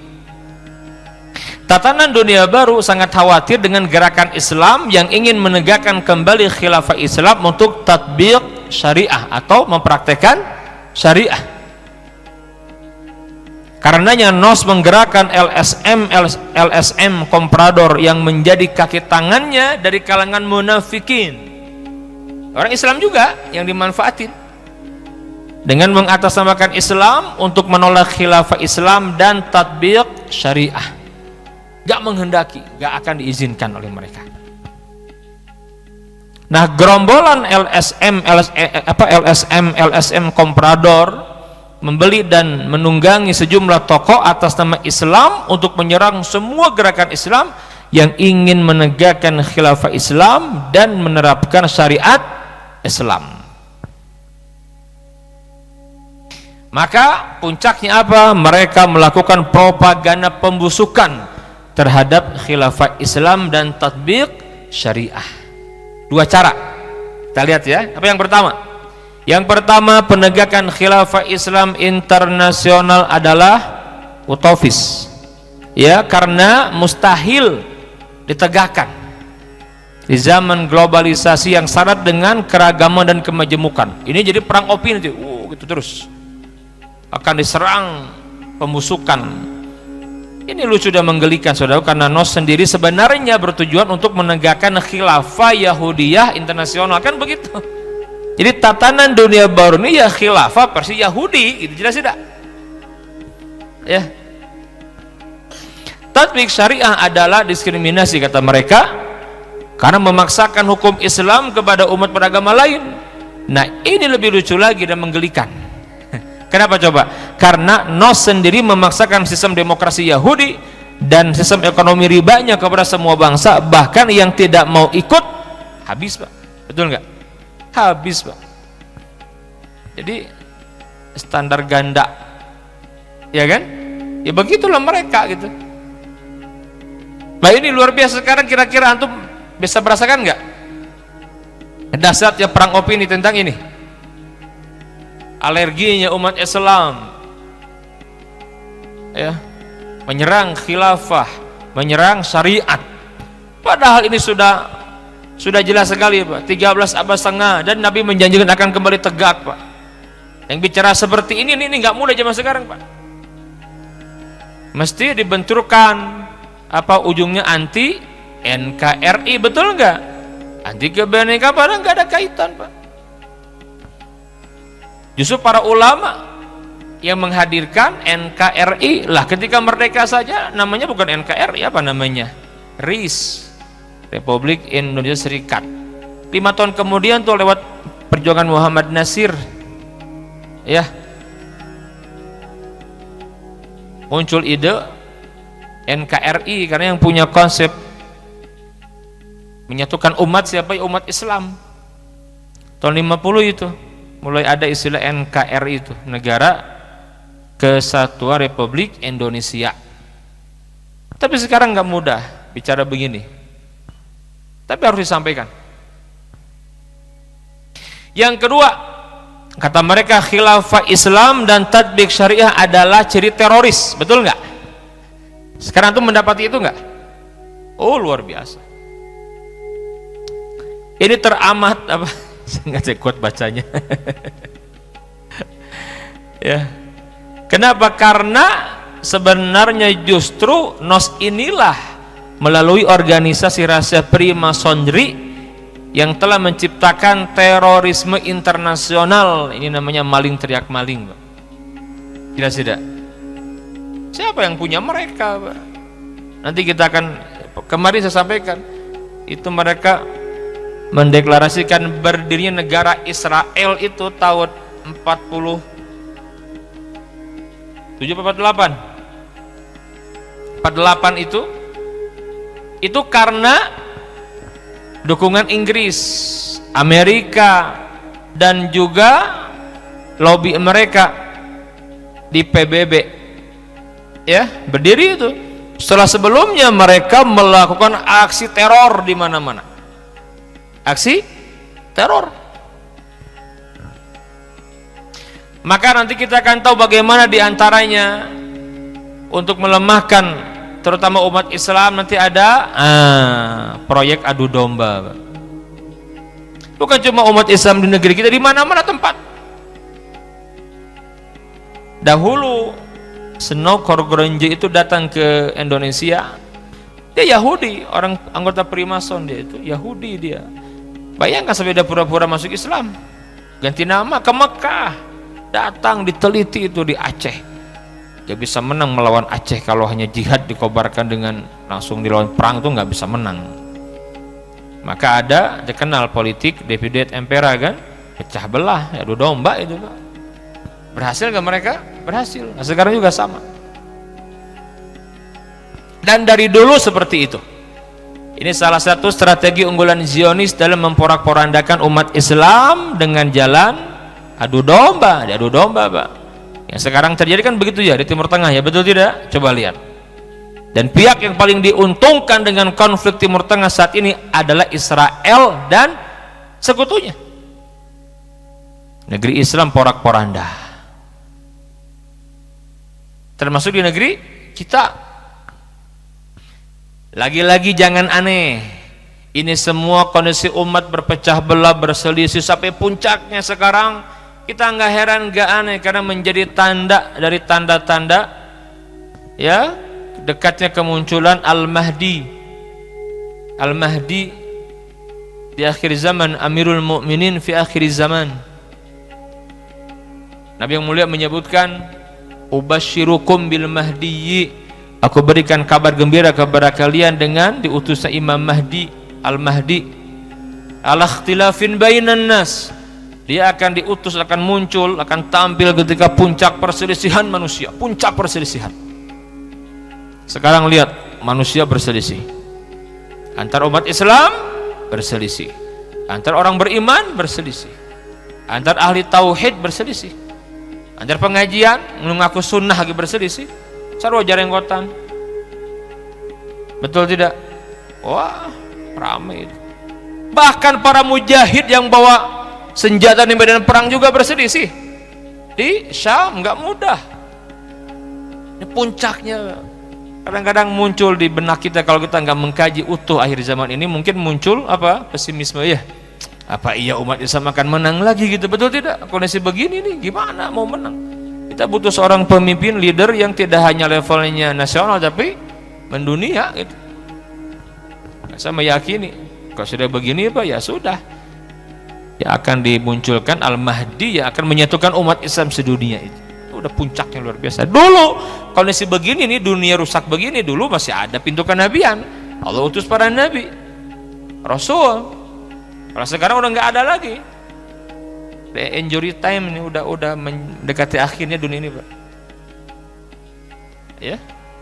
A: tatanan dunia baru sangat khawatir dengan gerakan Islam yang ingin menegakkan kembali khilafah Islam untuk tatbiq syariah atau mempraktekkan syariah. Karenanya NOS menggerakkan LSM komprador yang menjadi kaki tangannya dari kalangan munafikin, orang Islam juga yang dimanfaatin, dengan mengatasnamakan Islam untuk menolak khilafah Islam dan tatbiq syariah. Gak menghendaki, gak akan diizinkan oleh mereka. Nah, gerombolan LSM komprador membeli dan menunggangi sejumlah tokoh atas nama Islam untuk menyerang semua gerakan Islam yang ingin menegakkan khilafah Islam dan menerapkan syariat Islam. Maka puncaknya apa? Mereka melakukan propaganda pembusukan terhadap khilafah Islam dan tatbiq syariah. Dua cara kita lihat ya. Apa yang pertama? Yang pertama, penegakan khilafah Islam internasional adalah utopis ya, karena mustahil ditegakkan di zaman globalisasi yang syarat dengan keragaman dan kemajemukan. Ini jadi perang opini gitu terus akan diserang pembusukan. Ini lucu dan menggelikan saudara, karena NOS sendiri sebenarnya bertujuan untuk menegakkan khilafah Yahudiyah internasional, kan begitu. Jadi tatanan dunia baru ini ya khilafah versi Yahudi, gitu, jelas tidak? Ya. Tatbiq syariah adalah diskriminasi kata mereka, karena memaksakan hukum Islam kepada umat beragama lain. Nah, ini lebih lucu lagi dan menggelikan. Kenapa coba? Karena NOS sendiri memaksakan sistem demokrasi Yahudi dan sistem ekonomi ribanya kepada semua bangsa, bahkan yang tidak mau ikut habis, Pak. Betul nggak? Habis, Pak. Jadi standar ganda, ya kan? Ya begitulah mereka gitu. Nah, ini luar biasa. Sekarang kira-kira antum bisa merasakan nggak dahsyatnya perang opini tentang ini? Alerginya umat Islam ya, menyerang khilafah, menyerang syariat, padahal ini sudah jelas sekali, Pak. 13 abad setengah dan Nabi menjanjikan akan kembali tegak, Pak. Yang bicara seperti ini nggak mudah zaman sekarang, Pak. Mesti dibenturkan apa ujungnya, anti NKRI, betul nggak? Anti kebinekaan, padahal nggak ada kaitan, Pak. Justru para ulama yang menghadirkan NKRI lah. Ketika merdeka saja namanya bukan NKRI, apa namanya? RIS, Republik Indonesia Serikat. 5 tahun kemudian tuh lewat perjuangan Muhammad Nasir, ya, muncul ide NKRI karena yang punya konsep menyatukan umat siapa? Umat Islam. Tahun 50 itu mulai ada istilah NKRI itu, Negara Kesatuan Republik Indonesia. Tapi sekarang nggak mudah bicara begini, tapi harus disampaikan. Yang kedua, kata mereka khilafah Islam dan tatbik syariah adalah ciri teroris, betul nggak? Sekarang tuh mendapati itu nggak? Oh, luar biasa. Ini teramat apa? Saya nggak kuat bacanya. Ya. Kenapa? Karena sebenarnya justru NOS inilah melalui organisasi rahasia Freemasonry yang telah menciptakan terorisme internasional. Ini namanya maling teriak maling, Pak. Jelas tidak? Siapa yang punya mereka, Pak? Nanti kita akan, kemarin saya sampaikan, itu mereka mendeklarasikan berdirinya negara Israel itu tahun 48 itu karena dukungan Inggris, Amerika, dan juga lobby mereka di PBB, ya, berdiri itu setelah sebelumnya mereka melakukan aksi teror di mana-mana, aksi teror. Maka nanti kita akan tahu bagaimana diantaranya untuk melemahkan terutama umat Islam. Nanti ada proyek adu domba. Bukan cuma umat Islam di negeri kita, di mana-mana tempat. Dahulu Seno Korgronje itu datang ke Indonesia, dia Yahudi, orang anggota Freemason, dia itu Yahudi dia. Bayangkan sampai dia pura-pura masuk Islam, ganti nama ke Mekah. Datang diteliti itu di Aceh, dia bisa menang melawan Aceh. Kalau hanya jihad dikobarkan dengan langsung dilawan perang itu nggak bisa menang. Maka ada dikenal politik David Empera kan, pecah belah, adu domba itu, Pak. Berhasil nggak mereka? Berhasil. Nah, sekarang juga sama. Dan dari dulu seperti itu. Ini salah satu strategi unggulan Zionis dalam memporak-porandakan umat Islam dengan jalan adu domba, diadu domba, Pak. Yang sekarang terjadi kan begitu ya di Timur Tengah, ya, betul tidak? Coba lihat. Dan pihak yang paling diuntungkan dengan konflik Timur Tengah saat ini adalah Israel dan sekutunya. Negeri Islam porak-poranda, termasuk di negeri kita. Lagi-lagi jangan aneh, ini semua kondisi umat berpecah belah, berselisih sampai puncaknya sekarang. Kita nggak heran, nggak aneh, karena menjadi tanda dari tanda-tanda, ya, dekatnya kemunculan Al-Mahdi. Al-Mahdi di akhir zaman, Amirul Mukminin fi akhir zaman. Nabi yang mulia menyebutkan, ubasyirukum bil mahdiyyi, aku berikan kabar gembira kepada kalian dengan diutusnya Imam Mahdi, Al-Mahdi, ala ikhtilafin bainan nas. Dia akan diutus, akan muncul, akan tampil ketika puncak perselisihan manusia, puncak perselisihan. Sekarang lihat, manusia berselisih, antar umat Islam berselisih, antar orang beriman berselisih, antar ahli tauhid berselisih, antar pengajian mengaku sunnah lagi berselisih, sarwa jarenggotan. Betul tidak? Wah, ramai itu. Bahkan para mujahid yang bawa senjata di medan perang juga berselisih di Syam, nggak mudah. Ini puncaknya. Kadang-kadang muncul di benak kita kalau kita nggak mengkaji utuh akhir zaman ini, mungkin muncul apa? Pesimisme, ya. Apa iya umat Islam akan menang lagi gitu? Betul tidak? Kondisi begini nih, gimana mau menang? Kita butuh seorang pemimpin, leader yang tidak hanya levelnya nasional tapi mendunia gitu. Saya meyakini kalau sudah begini, Pak, ya sudah. Ya akan dimunculkan Al-Mahdi yang akan menyatukan umat Islam sedunia itu. udah puncaknya luar biasa. Dulu kondisi begini nih, dunia rusak begini, dulu masih ada pintu kenabian. Allah utus para nabi, rasul. Kalau sekarang udah nggak ada lagi. The injury time ini udah mendekati akhirnya dunia ini, Pak. Ya,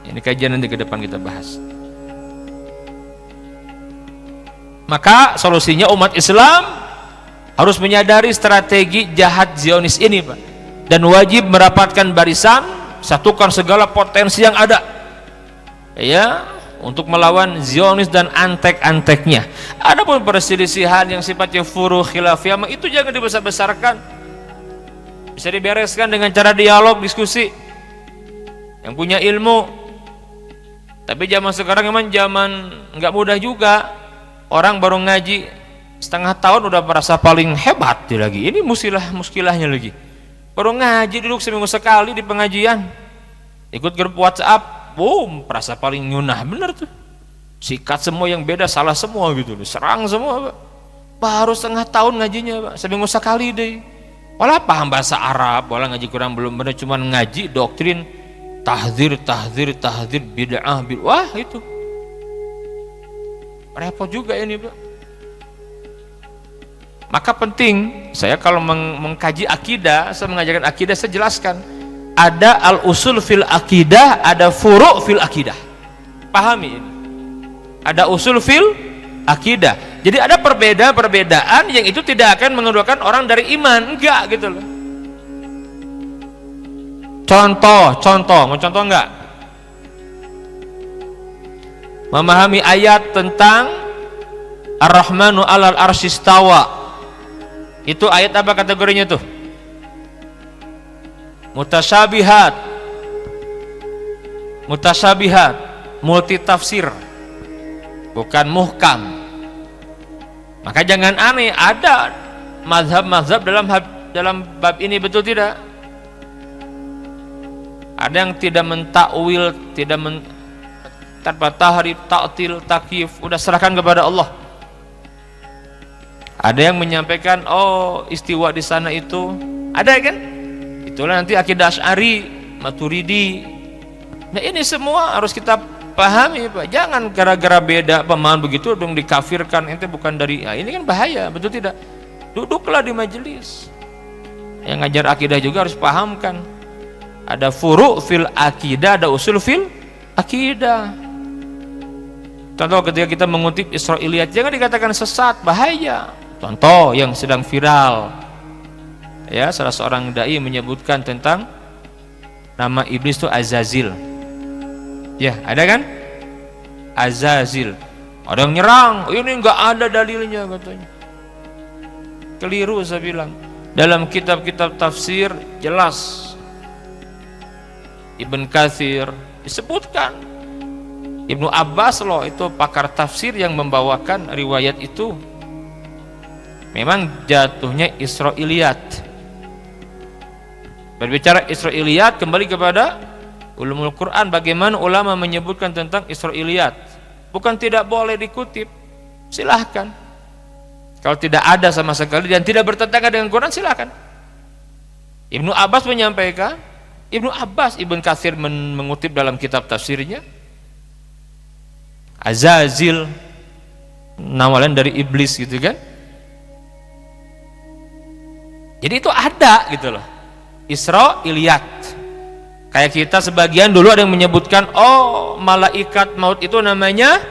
A: ini kajian nanti ke depan kita bahas. Maka solusinya umat Islam harus menyadari strategi jahat Zionis ini, Pak, dan wajib merapatkan barisan, satukan segala potensi yang ada, ya, untuk melawan Zionis dan antek-anteknya. Adapun perselisihan yang sifatnya furuh khilafiyah, itu jangan dibesar-besarkan, bisa dibereskan dengan cara dialog, diskusi, yang punya ilmu. Tapi zaman sekarang memang zaman nggak mudah juga. Orang baru ngaji setengah tahun udah merasa paling hebat lagi. Ini muskilahnya lagi. Baru ngaji duduk seminggu sekali di pengajian, ikut grup WhatsApp, boom, merasa paling nyunah. Bener tuh, sikat semua yang beda, salah semua gitu, serang semua, Pak. Baru setengah tahun ngajinya, Pak, seminggu sekali deh. Walau paham bahasa Arab, walau ngaji kurang belum bener, cuman ngaji doktrin tahdzir bid'ah. Wah, itu repot juga ini, Pak. Maka penting, saya kalau mengkaji akidah, saya mengajarkan akidah, saya jelaskan ada al-usul fil akidah, ada furu' fil akidah. Pahami ini, ada usul fil akidah. Jadi ada perbedaan yang itu tidak akan mengeluarkan orang dari iman, enggak gitu loh. Contoh, mau contoh enggak? Memahami ayat tentang Ar-Rahmanu 'alal arsy istawa. Itu ayat apa kategorinya tuh? Mutasyabihat, multi tafsir, bukan muhkam. Maka jangan aneh, ada mazhab-mazhab dalam bab ini, betul tidak? Ada yang tidak mentakwil, tanpa tahrif, ta'til, takyif, udah serahkan kepada Allah. Ada yang menyampaikan, oh istiwa di sana itu ada, kan? Itulah nanti akidah Asy'ari, Maturidi. Nah ini semua harus kita pahami, Pak. Jangan gara-gara beda pemahaman begitu dong dikafirkan, ente bukan dari. Nah, ini kan bahaya, betul tidak? Duduklah di majelis. Yang ngajar akidah juga harus pahamkan. Ada furu' fil akidah, ada usul fil akidah. Contoh ketika kita mengutip Israiliyat, jangan dikatakan sesat, bahaya. Contoh yang sedang viral, ya, salah seorang dai menyebutkan tentang nama iblis itu Azazil. Ya, ada kan? Azazil. Ada yang nyerang, ini enggak ada dalilnya katanya. Keliru, saya bilang. Dalam kitab-kitab tafsir jelas, Ibn Katsir disebutkan, Ibnu Abbas loh, itu pakar tafsir yang membawakan riwayat itu. Memang jatuhnya Israiliyat. Berbicara Israiliyat, kembali kepada ulumul Quran, bagaimana ulama menyebutkan tentang Israiliyat. Bukan tidak boleh dikutip, silahkan. Kalau tidak ada sama sekali dan tidak bertentangan dengan Quran, silahkan. Ibnu Abbas menyampaikan, Ibn Katsir mengutip dalam kitab tafsirnya, Azazil, nama lain dari iblis gitu kan. Jadi itu ada gitu loh, Israiliyat. Kayak kita sebagian dulu ada yang menyebutkan, oh malaikat maut itu namanya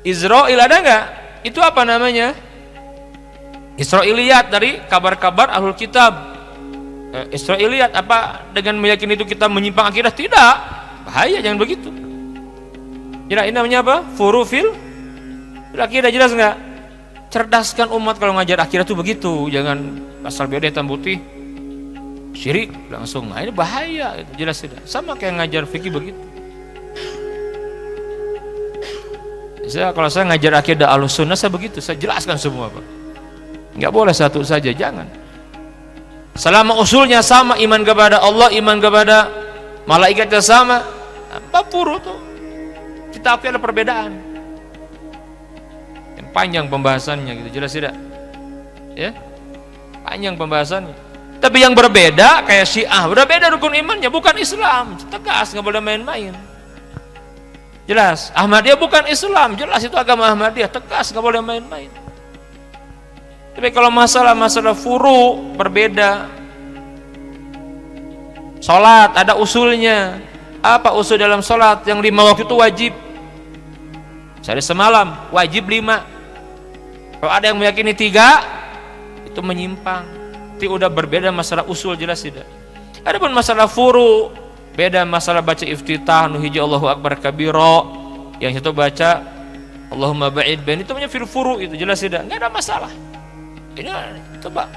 A: Israil, ada nggak? Itu apa namanya? Israiliyat, dari kabar-kabar ahlul kitab. Israiliyat, apa dengan meyakini itu kita menyimpang akidah? Tidak, bahaya, jangan begitu. Kira ini namanya apa? Furu fil akidah, jelas nggak? Cerdaskan umat kalau ngajar akidah tuh begitu, jangan asal beda hitam putih syirik langsung. Nah ini bahaya, itu jelas tidak. Sama kayak ngajar fikih begitu. Kalau saya ngajar akidah Ahlussunnah, saya begitu, saya jelaskan semua, Pak. Nggak boleh satu saja, jangan. Selama usulnya sama, iman kepada Allah, iman kepada malaikatnya sama, apa puru tuh? Kita akui ada perbedaan. Yang panjang pembahasannya gitu, jelas tidak? Ya, panjang pembahasannya. Tapi yang berbeda kayak Syiah, berbeda rukun imannya, bukan Islam, tegas, nggak boleh main-main. Jelas, Ahmadiyah bukan Islam, jelas itu agama Ahmadiyah, tegas, nggak boleh main-main. Tapi kalau masalah furu berbeda. Sholat ada usulnya. Apa usul dalam sholat? Yang 5 waktu itu wajib. Sehari semalam wajib 5. Kalau ada yang meyakini 3, itu menyimpang. Itu udah berbeda masalah usul, jelas tidak. Adapun masalah furu, beda masalah baca iftitah, nuhiji Allahu Akbar kabiro, yang satu baca Allahumma ba'id bain, itu namanya furu, itu jelas tidak, nggak ada masalah. Ini coba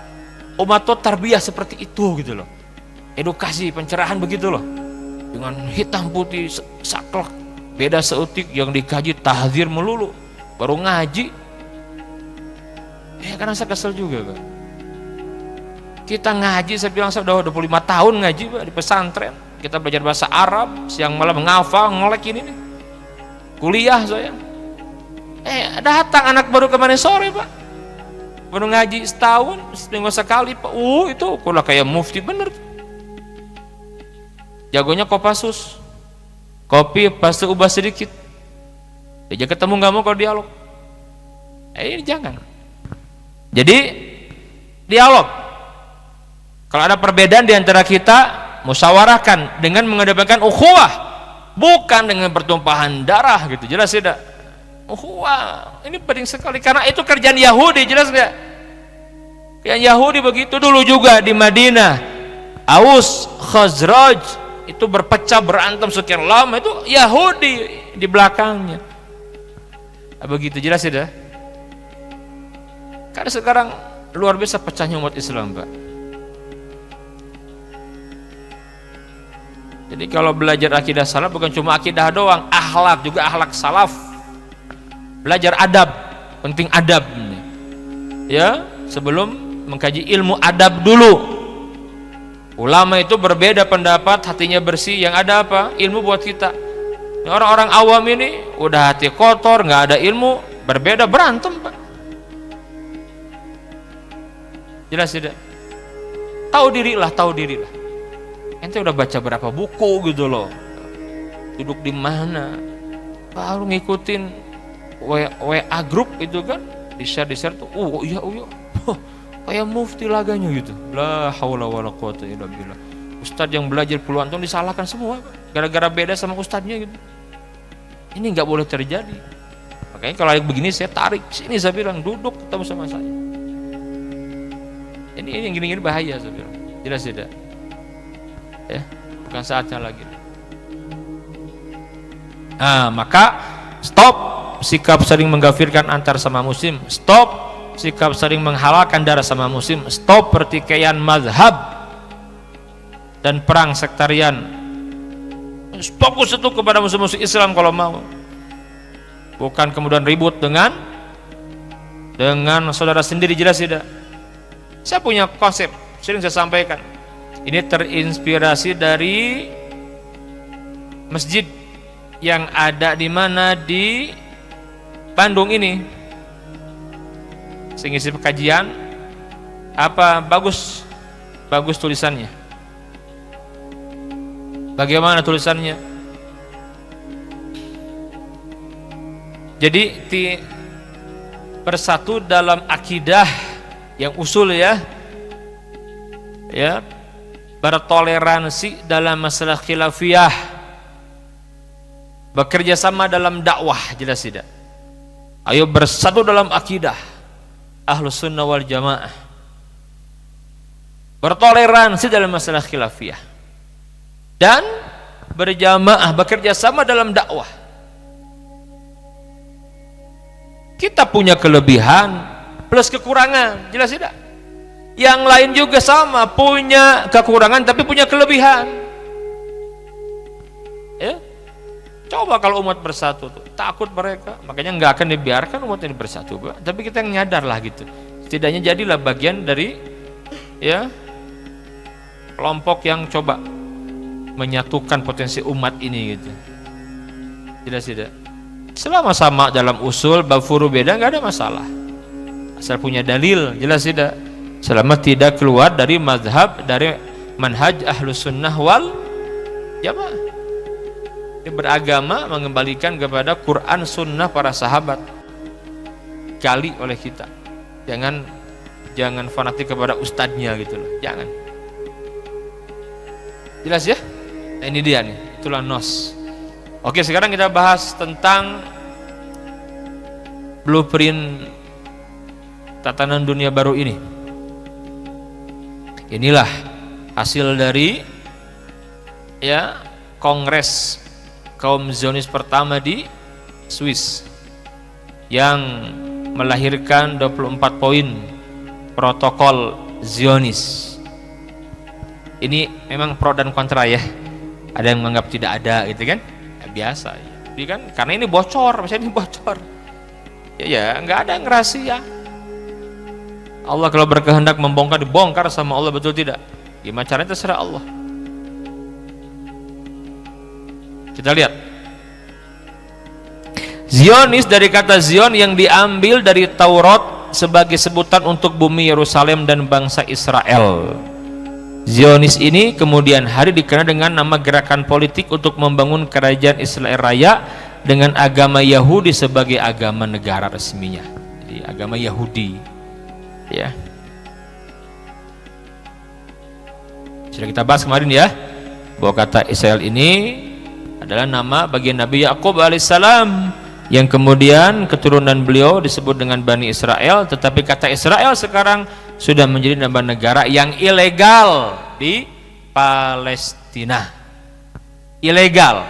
A: umat tuh tarbiyah seperti itu gitu loh, edukasi pencerahan begitu loh, dengan hitam putih saklek, beda seutik, yang dikaji tahdzir melulu, baru ngaji. Karena saya kesel juga Pak. Kita ngaji, saya bilang saya udah 25 tahun ngaji Pak, di pesantren. Kita belajar bahasa Arab, siang malam menghafal, ngelek ini nih. Kuliah saya. Datang anak baru kemarin sore Pak. Baru ngaji setahun, seminggu sekali Pak. Itu kuliah kayak mufti bener. Jagonya Kopassus. Kopi pas ubah sedikit. Dia ketemu nggak mau kalau dialog. Ini jangan. Jadi dialog. Kalau ada perbedaan di antara kita, musyawarahkan dengan mengedepankan ukhuwah, bukan dengan pertumpahan darah gitu. Jelas tidak? Ukhuwah ini penting sekali, karena itu kerjaan Yahudi, jelas nggak? Yang Yahudi begitu dulu juga di Madinah. Aus, Khazraj itu berpecah berantem sekian lama, itu Yahudi di belakangnya. Begitu, jelas tidak? Karena sekarang luar biasa pecahnya umat Islam Pak. Jadi kalau belajar akidah salaf bukan cuma akidah doang, akhlak juga, akhlak salaf. Belajar adab, penting adab. Ya, sebelum mengkaji ilmu adab dulu. Ulama itu berbeda pendapat, hatinya bersih, yang ada apa? Ilmu buat kita. Orang-orang awam ini udah hati kotor, nggak ada ilmu, berbeda, berantem Pak. Jelas tidak? Tahu dirilah, tahu dirilah. Ente udah baca berapa buku gitu loh, duduk di mana, baru ngikutin WA grup itu kan, di share tuh, iya, kayak mufti laganya gitu. La haula wala quwata illa billah. Ustadz yang belajar puluhan tahun disalahkan semua, gara-gara beda sama ustadznya gitu. Ini nggak boleh terjadi. Makanya kalau yang begini saya tarik sini, saya bilang duduk ketemu sama saya. Ini yang gini-gini bahaya, saya bilang. Jelas tidak? Ya, bukan saatnya lagi. Maka stop sikap sering menggafirkan antar sama muslim, stop sikap sering menghalalkan darah sama muslim, stop pertikaian mazhab dan perang sektarian. Fokus itu kepada musuh-musuh Islam kalau mau, bukan kemudian ribut dengan saudara sendiri. Jelas tidak? Saya punya konsep, sering saya sampaikan. Ini terinspirasi dari masjid yang ada di mana, di Bandung ini. Saya ngisi kajian, bagus tulisannya. Bagaimana tulisannya? Jadi bersatu dalam akidah yang usul ya, bertoleransi dalam masalah khilafiyah, bekerja sama dalam dakwah. Jelas tidak? Ayo bersatu dalam akidah Ahlus Sunnah wal Jamaah, bertoleransi dalam masalah khilafiyah, dan berjamaah, bekerja sama dalam dakwah. Kita punya kelebihan plus kekurangan, jelas tidak? Yang lain juga sama, punya kekurangan tapi punya kelebihan. Ya, coba kalau umat bersatu tuh, takut mereka, makanya nggak akan dibiarkan umat ini bersatu, Pak. Tapi kita yang nyadar lah gitu. Setidaknya jadilah bagian dari kelompok yang coba menyatukan potensi umat ini gitu. Jelas tidak? Selama sama dalam usul, bab furu beda, nggak ada masalah. Asal punya dalil, jelas tidak? selama tidak keluar dari mazhab, dari manhaj ahlus sunnah wal jamaah. Dia beragama mengembalikan kepada Quran sunnah para sahabat kali oleh kita. Jangan fanatik kepada ustadznya gitu loh, jangan. Jelas ya? Nah, ini dia nih, itulah nos. Oke, sekarang kita bahas tentang blueprint tatanan dunia baru ini. Inilah hasil dari kongres kaum Zionis pertama di Swiss yang melahirkan 24 poin protokol Zionis. Ini memang pro dan kontra ya. Ada yang menganggap tidak ada gitu kan? Ya, biasa ya. Jadi kan karena ini bocor, misalnya ini bocor. Ya nggak ada yang rahasia. Allah kalau berkehendak membongkar, dibongkar sama Allah, betul tidak? Gimana caranya terserah Allah. Kita lihat Zionis, dari kata Zion yang diambil dari Taurat sebagai sebutan untuk bumi Yerusalem dan bangsa Israel. Zionis ini kemudian hari dikenal dengan nama gerakan politik untuk membangun kerajaan Israel Raya dengan agama Yahudi sebagai agama negara resminya. Jadi agama Yahudi ya. Sudah kita bahas kemarin ya, bahwa kata Israel ini adalah nama bagi Nabi Yakub alaihissalam, yang kemudian keturunan beliau disebut dengan Bani Israel. Tetapi kata Israel sekarang sudah menjadi nama negara yang ilegal di Palestina. Ilegal,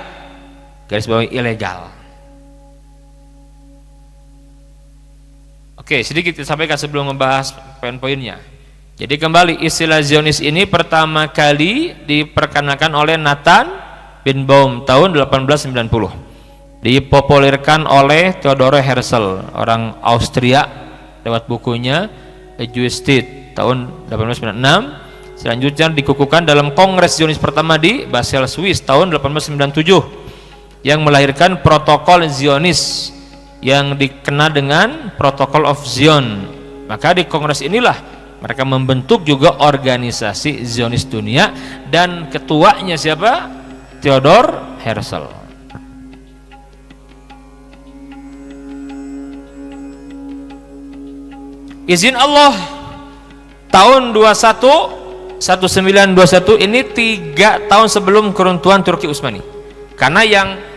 A: garis bawah ilegal. Oke, sedikit kita sampaikan sebelum membahas poin-poinnya. Jadi kembali, istilah Zionis ini pertama kali diperkenalkan oleh Nathan bin Baum tahun 1890. Dipopulerkan oleh Theodor Herzl, orang Austria, lewat bukunya A Jewish State tahun 1896. Selanjutnya dikukuhkan dalam Kongres Zionis pertama di Basel, Swiss tahun 1897 yang melahirkan protokol Zionis yang dikenal dengan Protocol of Zion. Maka di kongres inilah mereka membentuk juga organisasi Zionis dunia, dan ketuanya siapa? Theodor Herzl. Izin Allah tahun 1921 ini 3 tahun sebelum keruntuhan Turki Utsmani. Karena yang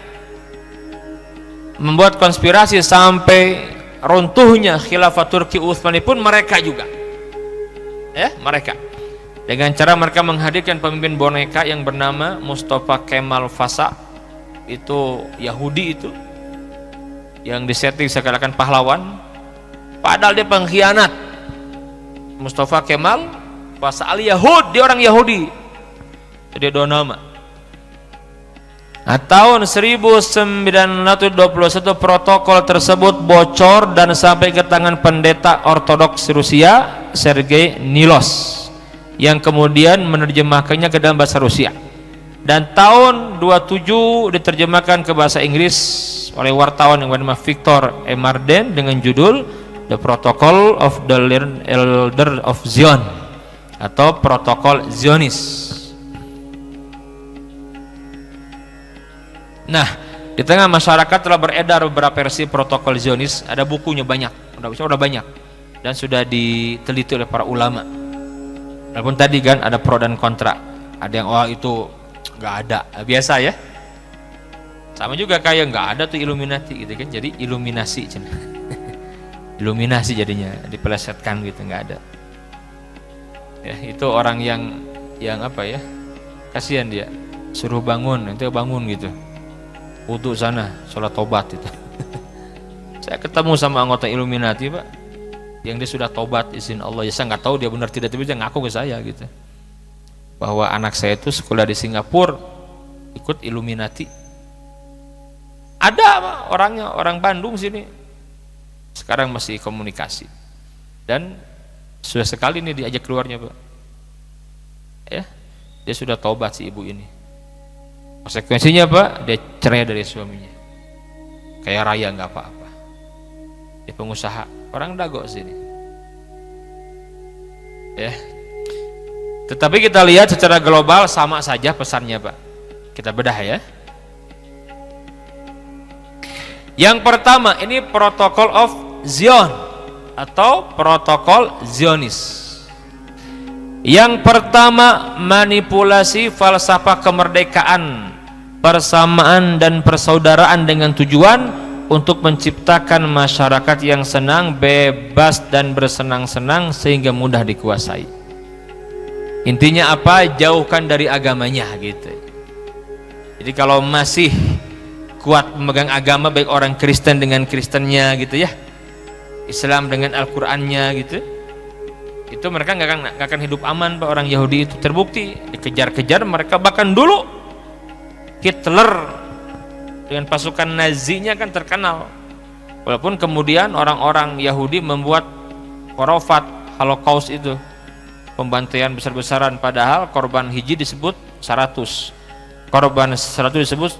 A: membuat konspirasi sampai runtuhnya khilafah Turki Utsmani pun mereka juga. Ya, mereka. Dengan cara mereka menghadirkan pemimpin boneka yang bernama Mustafa Kemal Pasha, itu Yahudi itu, yang disetting seakan-akan pahlawan, padahal dia pengkhianat. Mustafa Kemal Pasha al-Yahud, dia orang Yahudi. Jadi dua nama. Nah, tahun 1921 protokol tersebut bocor dan sampai ke tangan pendeta ortodoks Rusia Sergei Nilos, yang kemudian menerjemahkannya ke dalam bahasa Rusia, dan tahun 27 diterjemahkan ke bahasa Inggris oleh wartawan yang bernama Victor Emarden dengan judul The Protocol of the Elder of Zion atau Protokol Zionis. Nah, di tengah masyarakat telah beredar beberapa versi protokol Zionis, ada bukunya banyak, udah banyak, dan sudah diteliti oleh para ulama. Walaupun tadi kan ada pro dan kontra, ada yang itu nggak ada, biasa ya. Sama juga kayak nggak ada tuh Illuminati gitu kan, jadi iluminasi, iluminasi jadinya dipelesetkan gitu, nggak ada. Ya, itu orang yang apa ya, kasihan dia, suruh bangun, nanti bangun gitu. Wudhu sana, sholat tobat itu. Saya ketemu sama anggota Illuminati Pak, yang dia sudah tobat izin Allah. Ya saya nggak tahu dia benar tidak, tapi dia ngaku ke saya gitu, bahwa anak saya itu sekolah di Singapura ikut Illuminati. Ada Pak, orangnya orang Bandung sini, sekarang masih komunikasi, dan sudah sekali nih diajak keluarnya Pak. Ya, dia sudah tobat si ibu ini. Konsekuensinya Pak, dia cerai dari suaminya. Kayak raya nggak apa-apa. Dia pengusaha, orang Dago sini. Ya. Tetapi kita lihat secara global sama saja pesannya, Pak. Kita bedah ya. Yang pertama ini protokol of Zion atau protokol Zionis. Yang pertama manipulasi falsafah kemerdekaan, persamaan dan persaudaraan dengan tujuan untuk menciptakan masyarakat yang senang, bebas dan bersenang-senang sehingga mudah dikuasai. Intinya apa? Jauhkan dari agamanya gitu. Jadi kalau masih kuat memegang agama, baik orang Kristen dengan Kristennya gitu ya, Islam dengan Al-Qur'annya gitu, itu mereka nggak akan hidup aman, Pak. Orang Yahudi itu terbukti dikejar-kejar mereka, bahkan dulu Hitler dengan pasukan Nazinya kan terkenal, walaupun kemudian orang-orang Yahudi membuat khurafat Holocaust itu, pembantaian besar-besaran, padahal korban hiji disebut 100, korban 100 disebut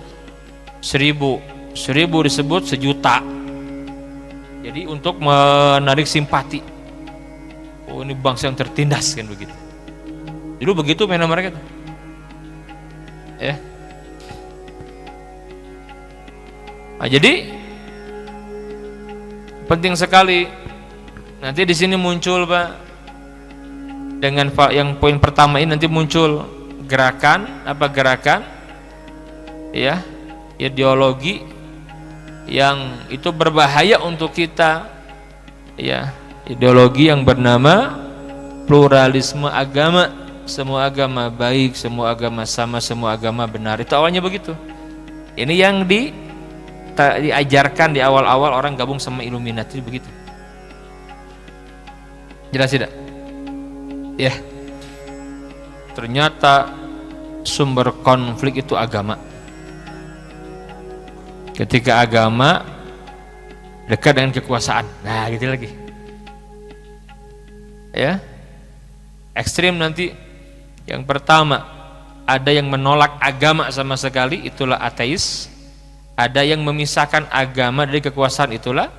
A: 1000, 1000 disebut 1.000.000. Jadi untuk menarik simpati, oh ini bangsa yang tertindas kan begitu. Dulu begitu mainan mereka tuh. Ya. Nah, jadi penting sekali. Nanti di sini muncul, Pak, dengan yang poin pertama ini nanti muncul gerakan ya, ideologi yang itu berbahaya untuk kita ya, ideologi yang bernama pluralisme agama, semua agama baik, semua agama sama, semua agama benar. Itu awalnya begitu. Ini yang diajarkan di awal-awal orang gabung sama Illuminati begitu. Jelas tidak? Ya. Ternyata sumber konflik itu agama. Ketika agama dekat dengan kekuasaan, nah gitu lagi. Ya, ekstrim nanti. Yang pertama, ada yang menolak agama sama sekali, itulah ateis. Ada yang memisahkan agama dari kekuasaan, itulah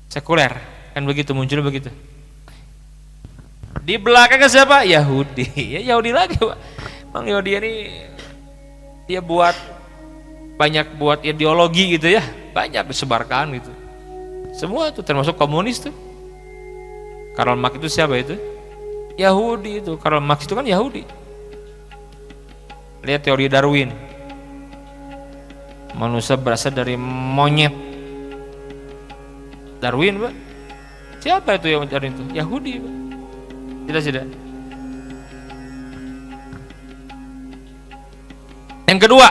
A: sekuler. Kan begitu, muncul begitu. Di belakangnya siapa? Yahudi. Ya Yahudi lagi, Pak. Bang Yahudi ini dia banyak buat ideologi gitu ya, banyak disebarkan gitu. Semua itu termasuk komunis tuh. Karl Marx itu siapa itu? Yahudi itu. Karl Marx itu kan Yahudi. Lihat teori Darwin. Manusia berasal dari monyet. Darwin, Pak. Siapa itu yang mencari itu? Yahudi, Pak. Tidak. Yang kedua,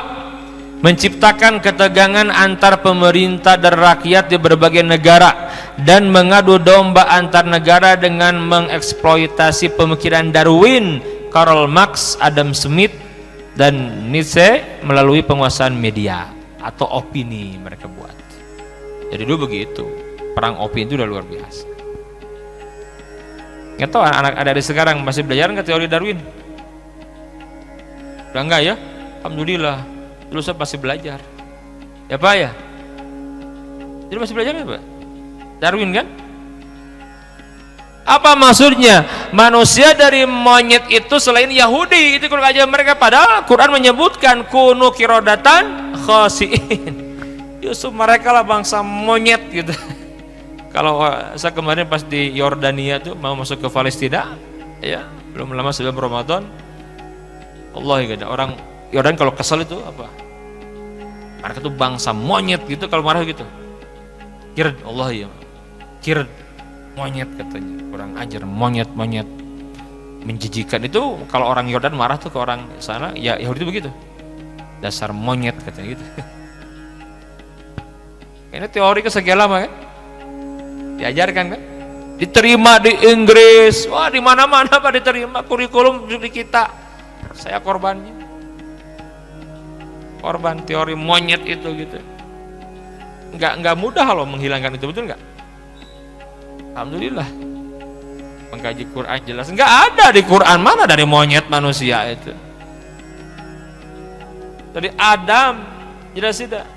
A: menciptakan ketegangan antar pemerintah dan rakyat di berbagai negara dan mengadu domba antar negara dengan mengeksploitasi pemikiran Darwin, Karl Marx, Adam Smith, dan Nietzsche melalui penguasaan media atau opini mereka buat. Jadi dulu begitu, perang opini itu udah luar biasa. Nggak tahu anak-anak sekarang masih belajar nggak teori Darwin? Udah enggak ya? Alhamdulillah. Dulu saya masih belajar. Ya Pak ya? Jadi masih belajar ya Pak? Darwin kan? Apa maksudnya? Manusia dari monyet itu selain Yahudi, itu kalau aja mereka, padahal Quran menyebutkan kunu kirodatan khasiin. Justru mereka lah bangsa monyet gitu. Kalau saya kemarin pas di Yordania tuh mau masuk ke Palestina, ya belum lama sebelum Ramadan, Allah ya, orang Yordan kalau kesel itu apa? Mereka tuh bangsa monyet gitu kalau marah gitu. Kird, Allah ya, kird, monyet katanya, kurang ajar, monyet menjijikan. Itu kalau orang Yordan marah tuh ke orang sana, ya Yahudi itu begitu, dasar monyet katanya gitu. Ini teori kesegala lama kan? Diajarkan kan? Diterima di Inggris, wah di mana-mana Pak diterima, kurikulum di kita. Saya korbannya, korban teori monyet itu gitu. Nggak mudah loh menghilangkan itu, betul nggak? Alhamdulillah mengkaji Quran jelas, nggak ada di Quran mana dari monyet manusia itu. Dari Adam jelas tidak.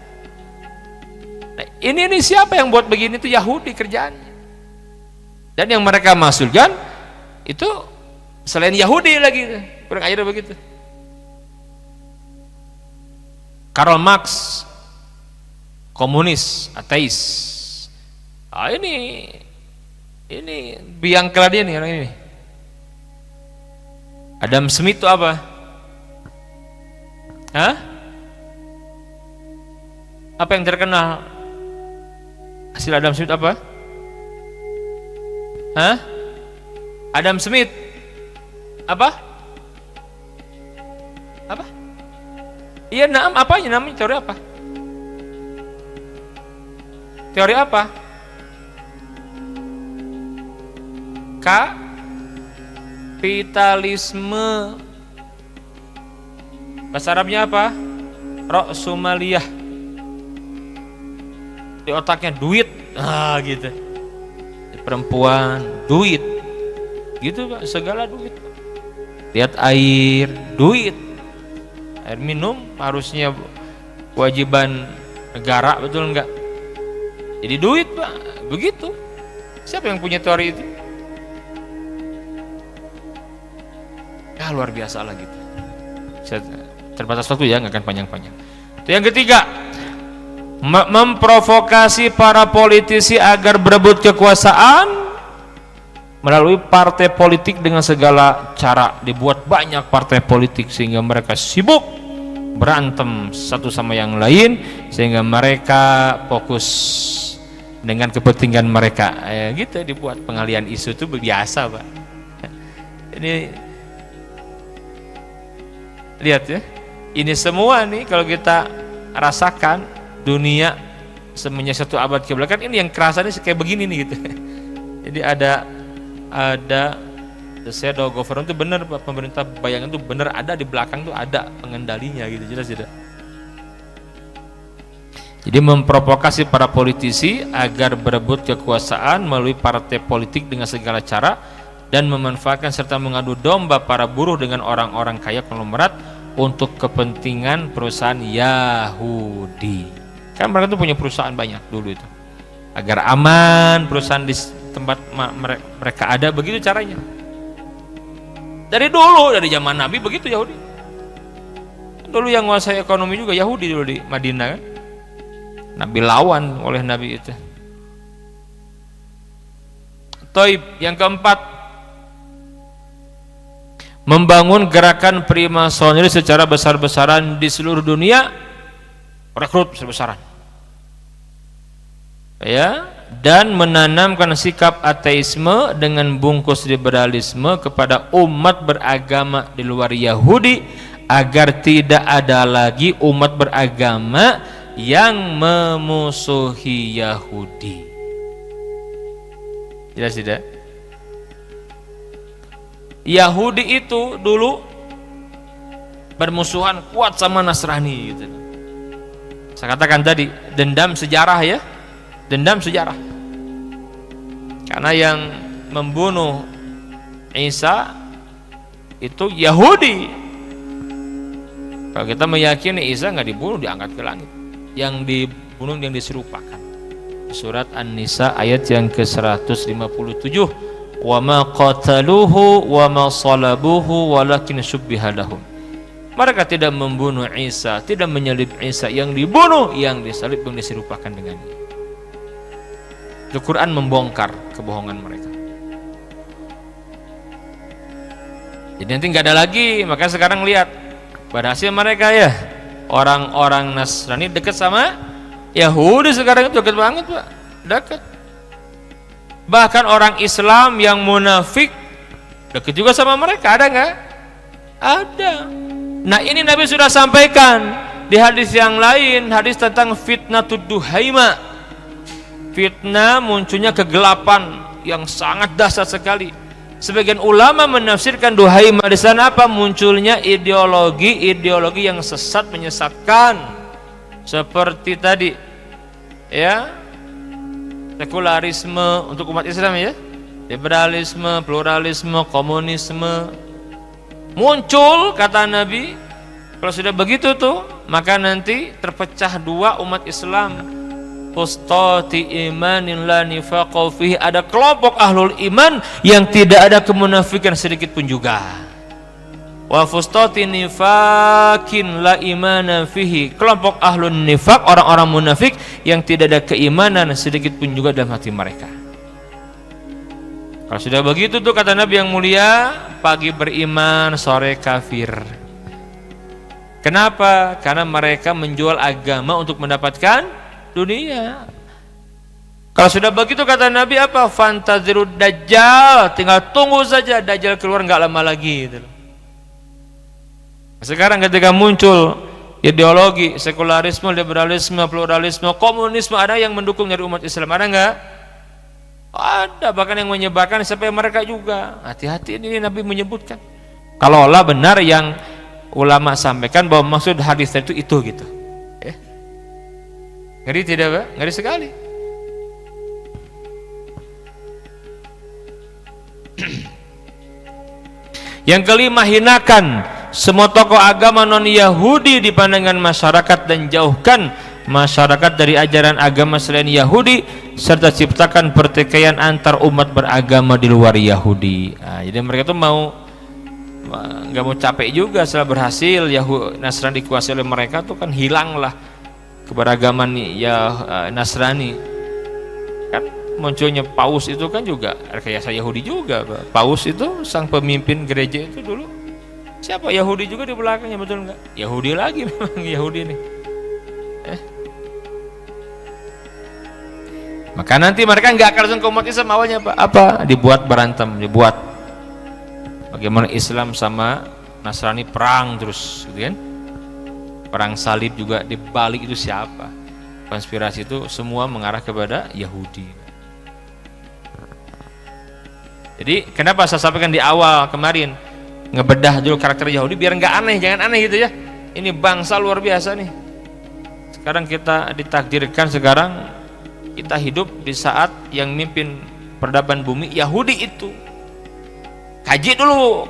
A: Nah, ini siapa yang buat begini? Itu Yahudi kerjaannya. Dan yang mereka maksudkan itu selain Yahudi lagi, kurang ajar begitu. Karl Marx komunis, ateis. Ini biang keladi nih orang ini. Adam Smith itu apa? Hah? Apa yang terkenal? Hasil Adam Smith apa? Hah? Adam Smith apa? Apa? Iya, apanya namanya? Teori apa? Teori apa? Kapitalisme. Bahasa Arabnya apa? Ra'sumaliyah. Di otaknya duit, gitu. Perempuan, duit, gitu Pak, segala duit. Lihat air, duit. Air minum harusnya kewajiban negara, betul enggak? Jadi duit Pak, begitu. Siapa yang punya teori itu? Ya luar biasa lah gitu. Terbatas waktu ya, nggak akan panjang-panjang. Itu yang ketiga, memprovokasi para politisi agar berebut kekuasaan melalui partai politik dengan segala cara. Dibuat banyak partai politik sehingga mereka sibuk berantem satu sama yang lain, sehingga mereka fokus dengan kepentingan mereka. Gitu dibuat pengalihan isu itu biasa Pak. Ini lihat ya, ini semua nih kalau kita rasakan dunia semenjak 1 abad ke belakang, ini yang kerasanya kayak begini nih gitu. Jadi ada the shadow government itu benar Pak, pemerintah bayangan itu benar ada di belakang tuh, ada pengendalinya gitu, jelas tidak. Jadi memprovokasi para politisi agar berebut kekuasaan melalui partai politik dengan segala cara, dan memanfaatkan serta mengadu domba para buruh dengan orang-orang kaya konglomerat untuk kepentingan perusahaan Yahudi. Kan mereka tuh punya perusahaan banyak dulu itu, agar aman perusahaan di tempat mereka ada, begitu caranya. Dari dulu, dari zaman Nabi begitu Yahudi. Dulu yang menguasai ekonomi juga Yahudi dulu di Madinah kan. Nabi lawan oleh Nabi itu. Taib, yang keempat, membangun gerakan Freemasonry secara besar-besaran di seluruh dunia, rekrut besar-besaran. Ya, dan menanamkan sikap ateisme dengan bungkus liberalisme kepada umat beragama di luar Yahudi, agar tidak ada lagi umat beragama yang memusuhi Yahudi. Jelas tidak? Yahudi itu dulu bermusuhan kuat sama Nasrani gitu. Saya katakan tadi, dendam sejarah ya, dendam sejarah. Karena yang membunuh Isa itu Yahudi. Kalau kita meyakini Isa nggak dibunuh, diangkat ke langit, yang dibunuh yang diserupakan. Surat An-Nisa ayat yang ke-157, wa ma qataluhu wa ma salabuhu walakin syubbiha lahum. Mereka tidak membunuh Isa, tidak menyalib Isa, yang dibunuh, yang disalib, yang diserupakan dengannya. Al-Quran membongkar kebohongan mereka. Jadi nanti nggak ada lagi. Maka sekarang lihat pada hasil mereka ya, orang-orang Nasrani dekat sama Yahudi sekarang itu, dekat banget Pak, dekat. Bahkan orang Islam yang munafik dekat juga sama mereka, ada nggak? Ada. Nah ini Nabi sudah sampaikan di hadis yang lain, hadis tentang fitnatud duhaima. Fitnah munculnya kegelapan yang sangat dahsyat sekali. Sebagian ulama menafsirkan duhaima di sana apa? Munculnya ideologi yang sesat, menyesatkan, seperti tadi ya, sekularisme untuk umat Islam ya, liberalisme, pluralisme, komunisme muncul, kata Nabi. Kalau sudah begitu tuh, maka nanti terpecah dua umat Islam. fustati imanin la nifaqa fihi, ada kelompok ahlul iman yang tidak ada kemunafikan sedikit pun juga. Wa fustati nifakin la imana fihi, kelompok ahlun nifak, orang-orang munafik yang tidak ada keimanan sedikit pun juga dalam hati mereka. Kalau sudah begitu tuh kata Nabi yang mulia, pagi beriman, sore kafir. Kenapa? Karena mereka menjual agama untuk mendapatkan dunia. Kalau sudah begitu kata Nabi apa? Fantazirud dajjal, tinggal tunggu saja dajjal keluar, nggak lama lagi gitu. Sekarang ketika muncul ideologi sekularisme, liberalisme, pluralisme, komunisme, ada yang mendukung dari umat Islam, ada nggak? Ada, bahkan yang menyebarkan sampai mereka juga. Hati-hati, ini Nabi menyebutkan. Kalaulah benar yang ulama sampaikan bahwa maksud hadis itu gitu. Ngeri tidak, Pak? Ngeri sekali. Yang kelima, hinakan semua tokoh agama non-Yahudi di pandangan masyarakat dan jauhkan masyarakat dari ajaran agama selain Yahudi, serta ciptakan pertikaian antar umat beragama di luar Yahudi. Nah, jadi mereka tuh nggak mau capek juga setelah berhasil Nasrani dikuasai oleh mereka tuh kan hilanglah keberagaman Nasrani. Kan munculnya Paus itu kan juga rekayasa Yahudi juga, Pak. Paus itu sang pemimpin gereja itu dulu siapa? Yahudi juga di belakangnya, betul nggak? Yahudi lagi memang Yahudi nih. Maka nanti mereka nggak akan langsung ke umat Islam awalnya apa? Dibuat berantem, dibuat bagaimana Islam sama Nasrani perang terus, gitu kan? Perang salib juga dibalik itu siapa? Konspirasi itu semua mengarah kepada Yahudi. Jadi kenapa saya sampaikan di awal kemarin, ngebedah dulu karakter Yahudi biar nggak aneh, jangan aneh gitu ya. Ini bangsa luar biasa nih. Sekarang kita ditakdirkan, sekarang kita hidup di saat yang mimpin peradaban bumi Yahudi itu. Kaji dulu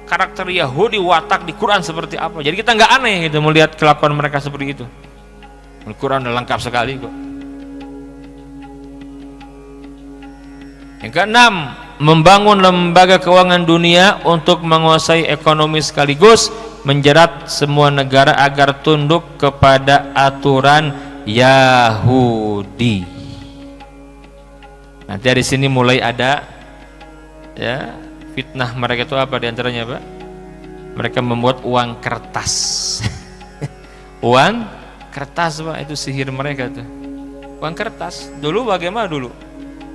A: karakter Yahudi, watak di Quran seperti apa. Jadi kita nggak aneh gitu melihat kelakuan mereka seperti itu. Al-Quran udah lengkap sekali kok. Yang keenam, membangun lembaga keuangan dunia untuk menguasai ekonomi sekaligus menjerat semua negara agar tunduk kepada aturan Yahudi. Nanti dari sini mulai ada ya fitnah mereka itu apa diantaranya, Pak? Mereka membuat uang kertas. Uang kertas, Pak, itu sihir mereka tuh. Uang kertas. Dulu bagaimana dulu?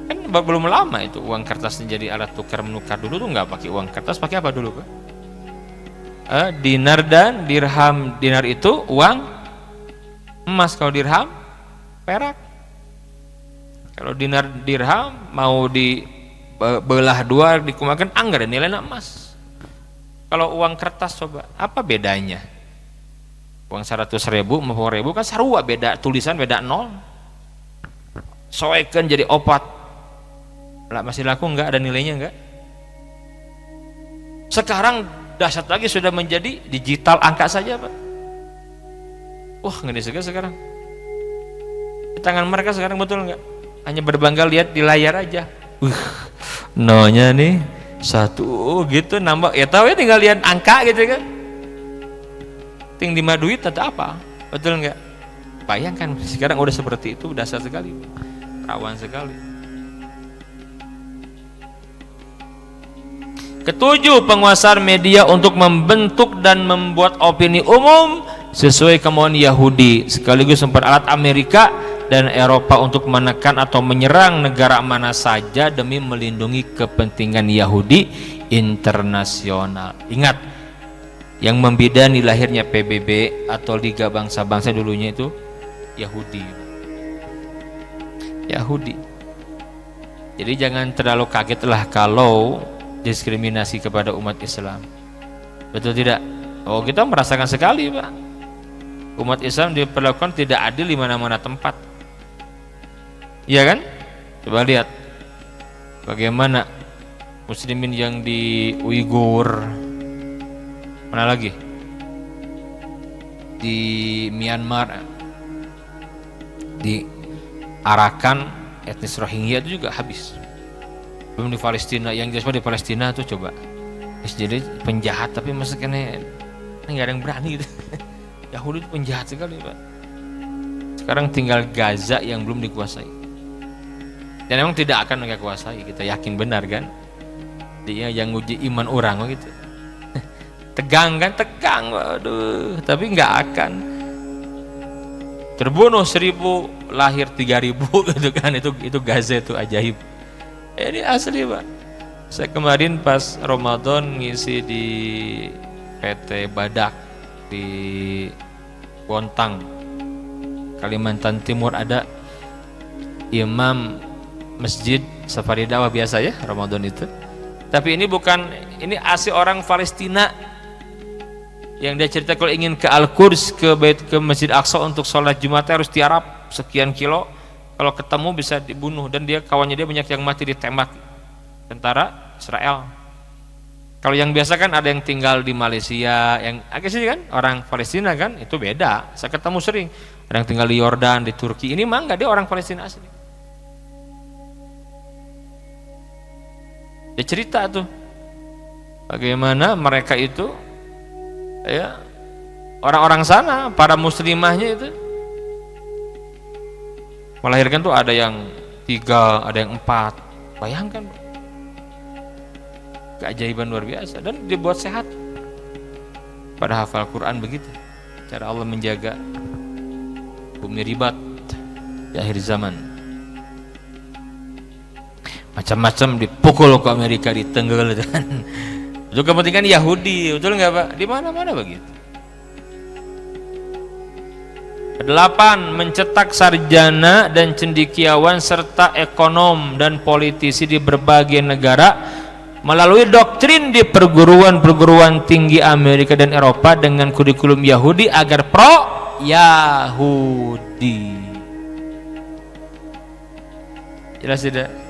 A: Kan belum lama itu uang kertas menjadi alat tukar menukar. Dulu tuh nggak pakai uang kertas, pakai apa dulu, Pak? Dinar dan dirham. Dinar itu uang emas, kalau dirham perak. Kalau dinar dirham mau dibelah dua dikumpulkan anggar nilai emas. Kalau uang kertas coba apa bedanya? Uang 100.000 maupun ribu kan sarua, beda tulisan, beda nol. Soekan jadi opat. Lah masih laku enggak, ada nilainya enggak? Sekarang dahsyat lagi sudah menjadi digital angka saja, Pak. Wah, ngeri sekali sekarang. Di tangan mereka sekarang, betul enggak? Hanya berbangga lihat di layar aja. Nolnya nih 1 gitu nambah. Ya tahu ya, tinggal lihat angka gitu kan. Ting 5 duit atau apa? Betul enggak? Bayangkan sekarang udah seperti itu, dahsyat sekali. Rawan sekali. Ketujuh, penguasaan media untuk membentuk dan membuat opini umum sesuai kemauan Yahudi, sekaligus memperalat Amerika dan Eropa untuk menekan atau menyerang negara mana saja demi melindungi kepentingan Yahudi internasional. Ingat, yang membidani lahirnya PBB atau Liga Bangsa-Bangsa dulunya itu Yahudi. Yahudi. Jadi jangan terlalu kagetlah kalau diskriminasi kepada umat Islam. Betul tidak? Oh, kita merasakan sekali, Pak. Umat Islam diperlakukan tidak adil di mana-mana tempat. Iya kan? Coba lihat bagaimana muslimin yang di Uighur, mana lagi? Di Myanmar, di Arakan etnis Rohingya itu juga habis. Belum di Palestina, yang jelas di Palestina tuh coba jadi penjahat, tapi maksudnya nggak ada yang berani gitu. Yahudi itu penjahat sekali Pak. Sekarang tinggal Gaza yang belum dikuasai, dan memang tidak akan mereka kuasai, kita yakin benar kan. Dia yang uji iman orang gitu. Tegang kan, tegang, waduh, tapi nggak akan. Terbunuh 1000, lahir 3000 gitu kan, itu Gaza itu ajaib. Ini asli Pak. Saya kemarin pas Ramadan ngisi di PT Badak di Bontang, Kalimantan Timur, ada imam masjid safari dakwah biasa ya Ramadan itu. Tapi ini bukan, ini asli orang Palestina yang dia cerita kalau ingin ke Al-Quds, ke Masjid Aqsa untuk sholat Jumatnya harus tiarap sekian kilo, kalau ketemu bisa dibunuh, dan dia kawannya dia banyak yang mati ditembak tentara Israel. Kalau yang biasa kan ada yang tinggal di Malaysia, yang agak sih kan orang Palestina kan, itu beda. Saya ketemu sering ada yang tinggal di Yordan, di Turki. Ini mah enggak, dia orang Palestina asli. Dia cerita tuh bagaimana mereka itu ya, orang-orang sana, para muslimahnya itu melahirkan tuh ada yang 3, ada yang 4. Bayangkan, keajaiban luar biasa, dan dibuat sehat. Pada hafal Quran begitu cara Allah menjaga bumi ribat di akhir zaman. Macam-macam dipukul ke Amerika, ditenggel kan. Itu kepentingan Yahudi, betul nggak Pak? Di mana-mana begitu. 8. Mencetak sarjana dan cendekiawan serta ekonom dan politisi di berbagai negara melalui doktrin di perguruan-perguruan tinggi Amerika dan Eropa dengan kurikulum Yahudi agar pro Yahudi. Jelas tidak?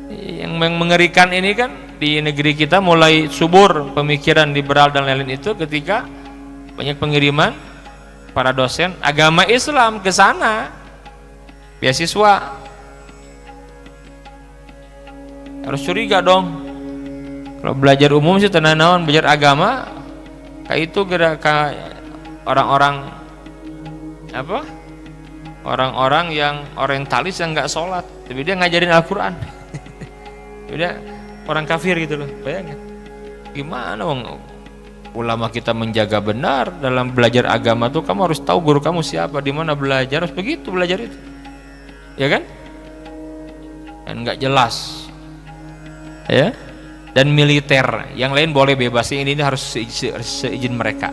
A: Yang mengerikan ini kan di negeri kita mulai subur pemikiran liberal dan lain-lain itu ketika banyak pengiriman para dosen agama Islam ke sana, beasiswa. Harus curiga dong. Kalau belajar umum sih tenang naon, belajar agama kayak itu orang-orang apa? Orang-orang yang orientalis yang nggak sholat, tapi dia ngajarin Al-Quran. Dia orang kafir gitu loh, bayangin. Gimana ulama kita menjaga benar dalam belajar agama tuh, kamu harus tahu guru kamu siapa, di mana belajar, harus begitu belajar itu, ya kan? Dan nggak jelas, ya. Dan militer, yang lain boleh bebas, ini harus seizin mereka.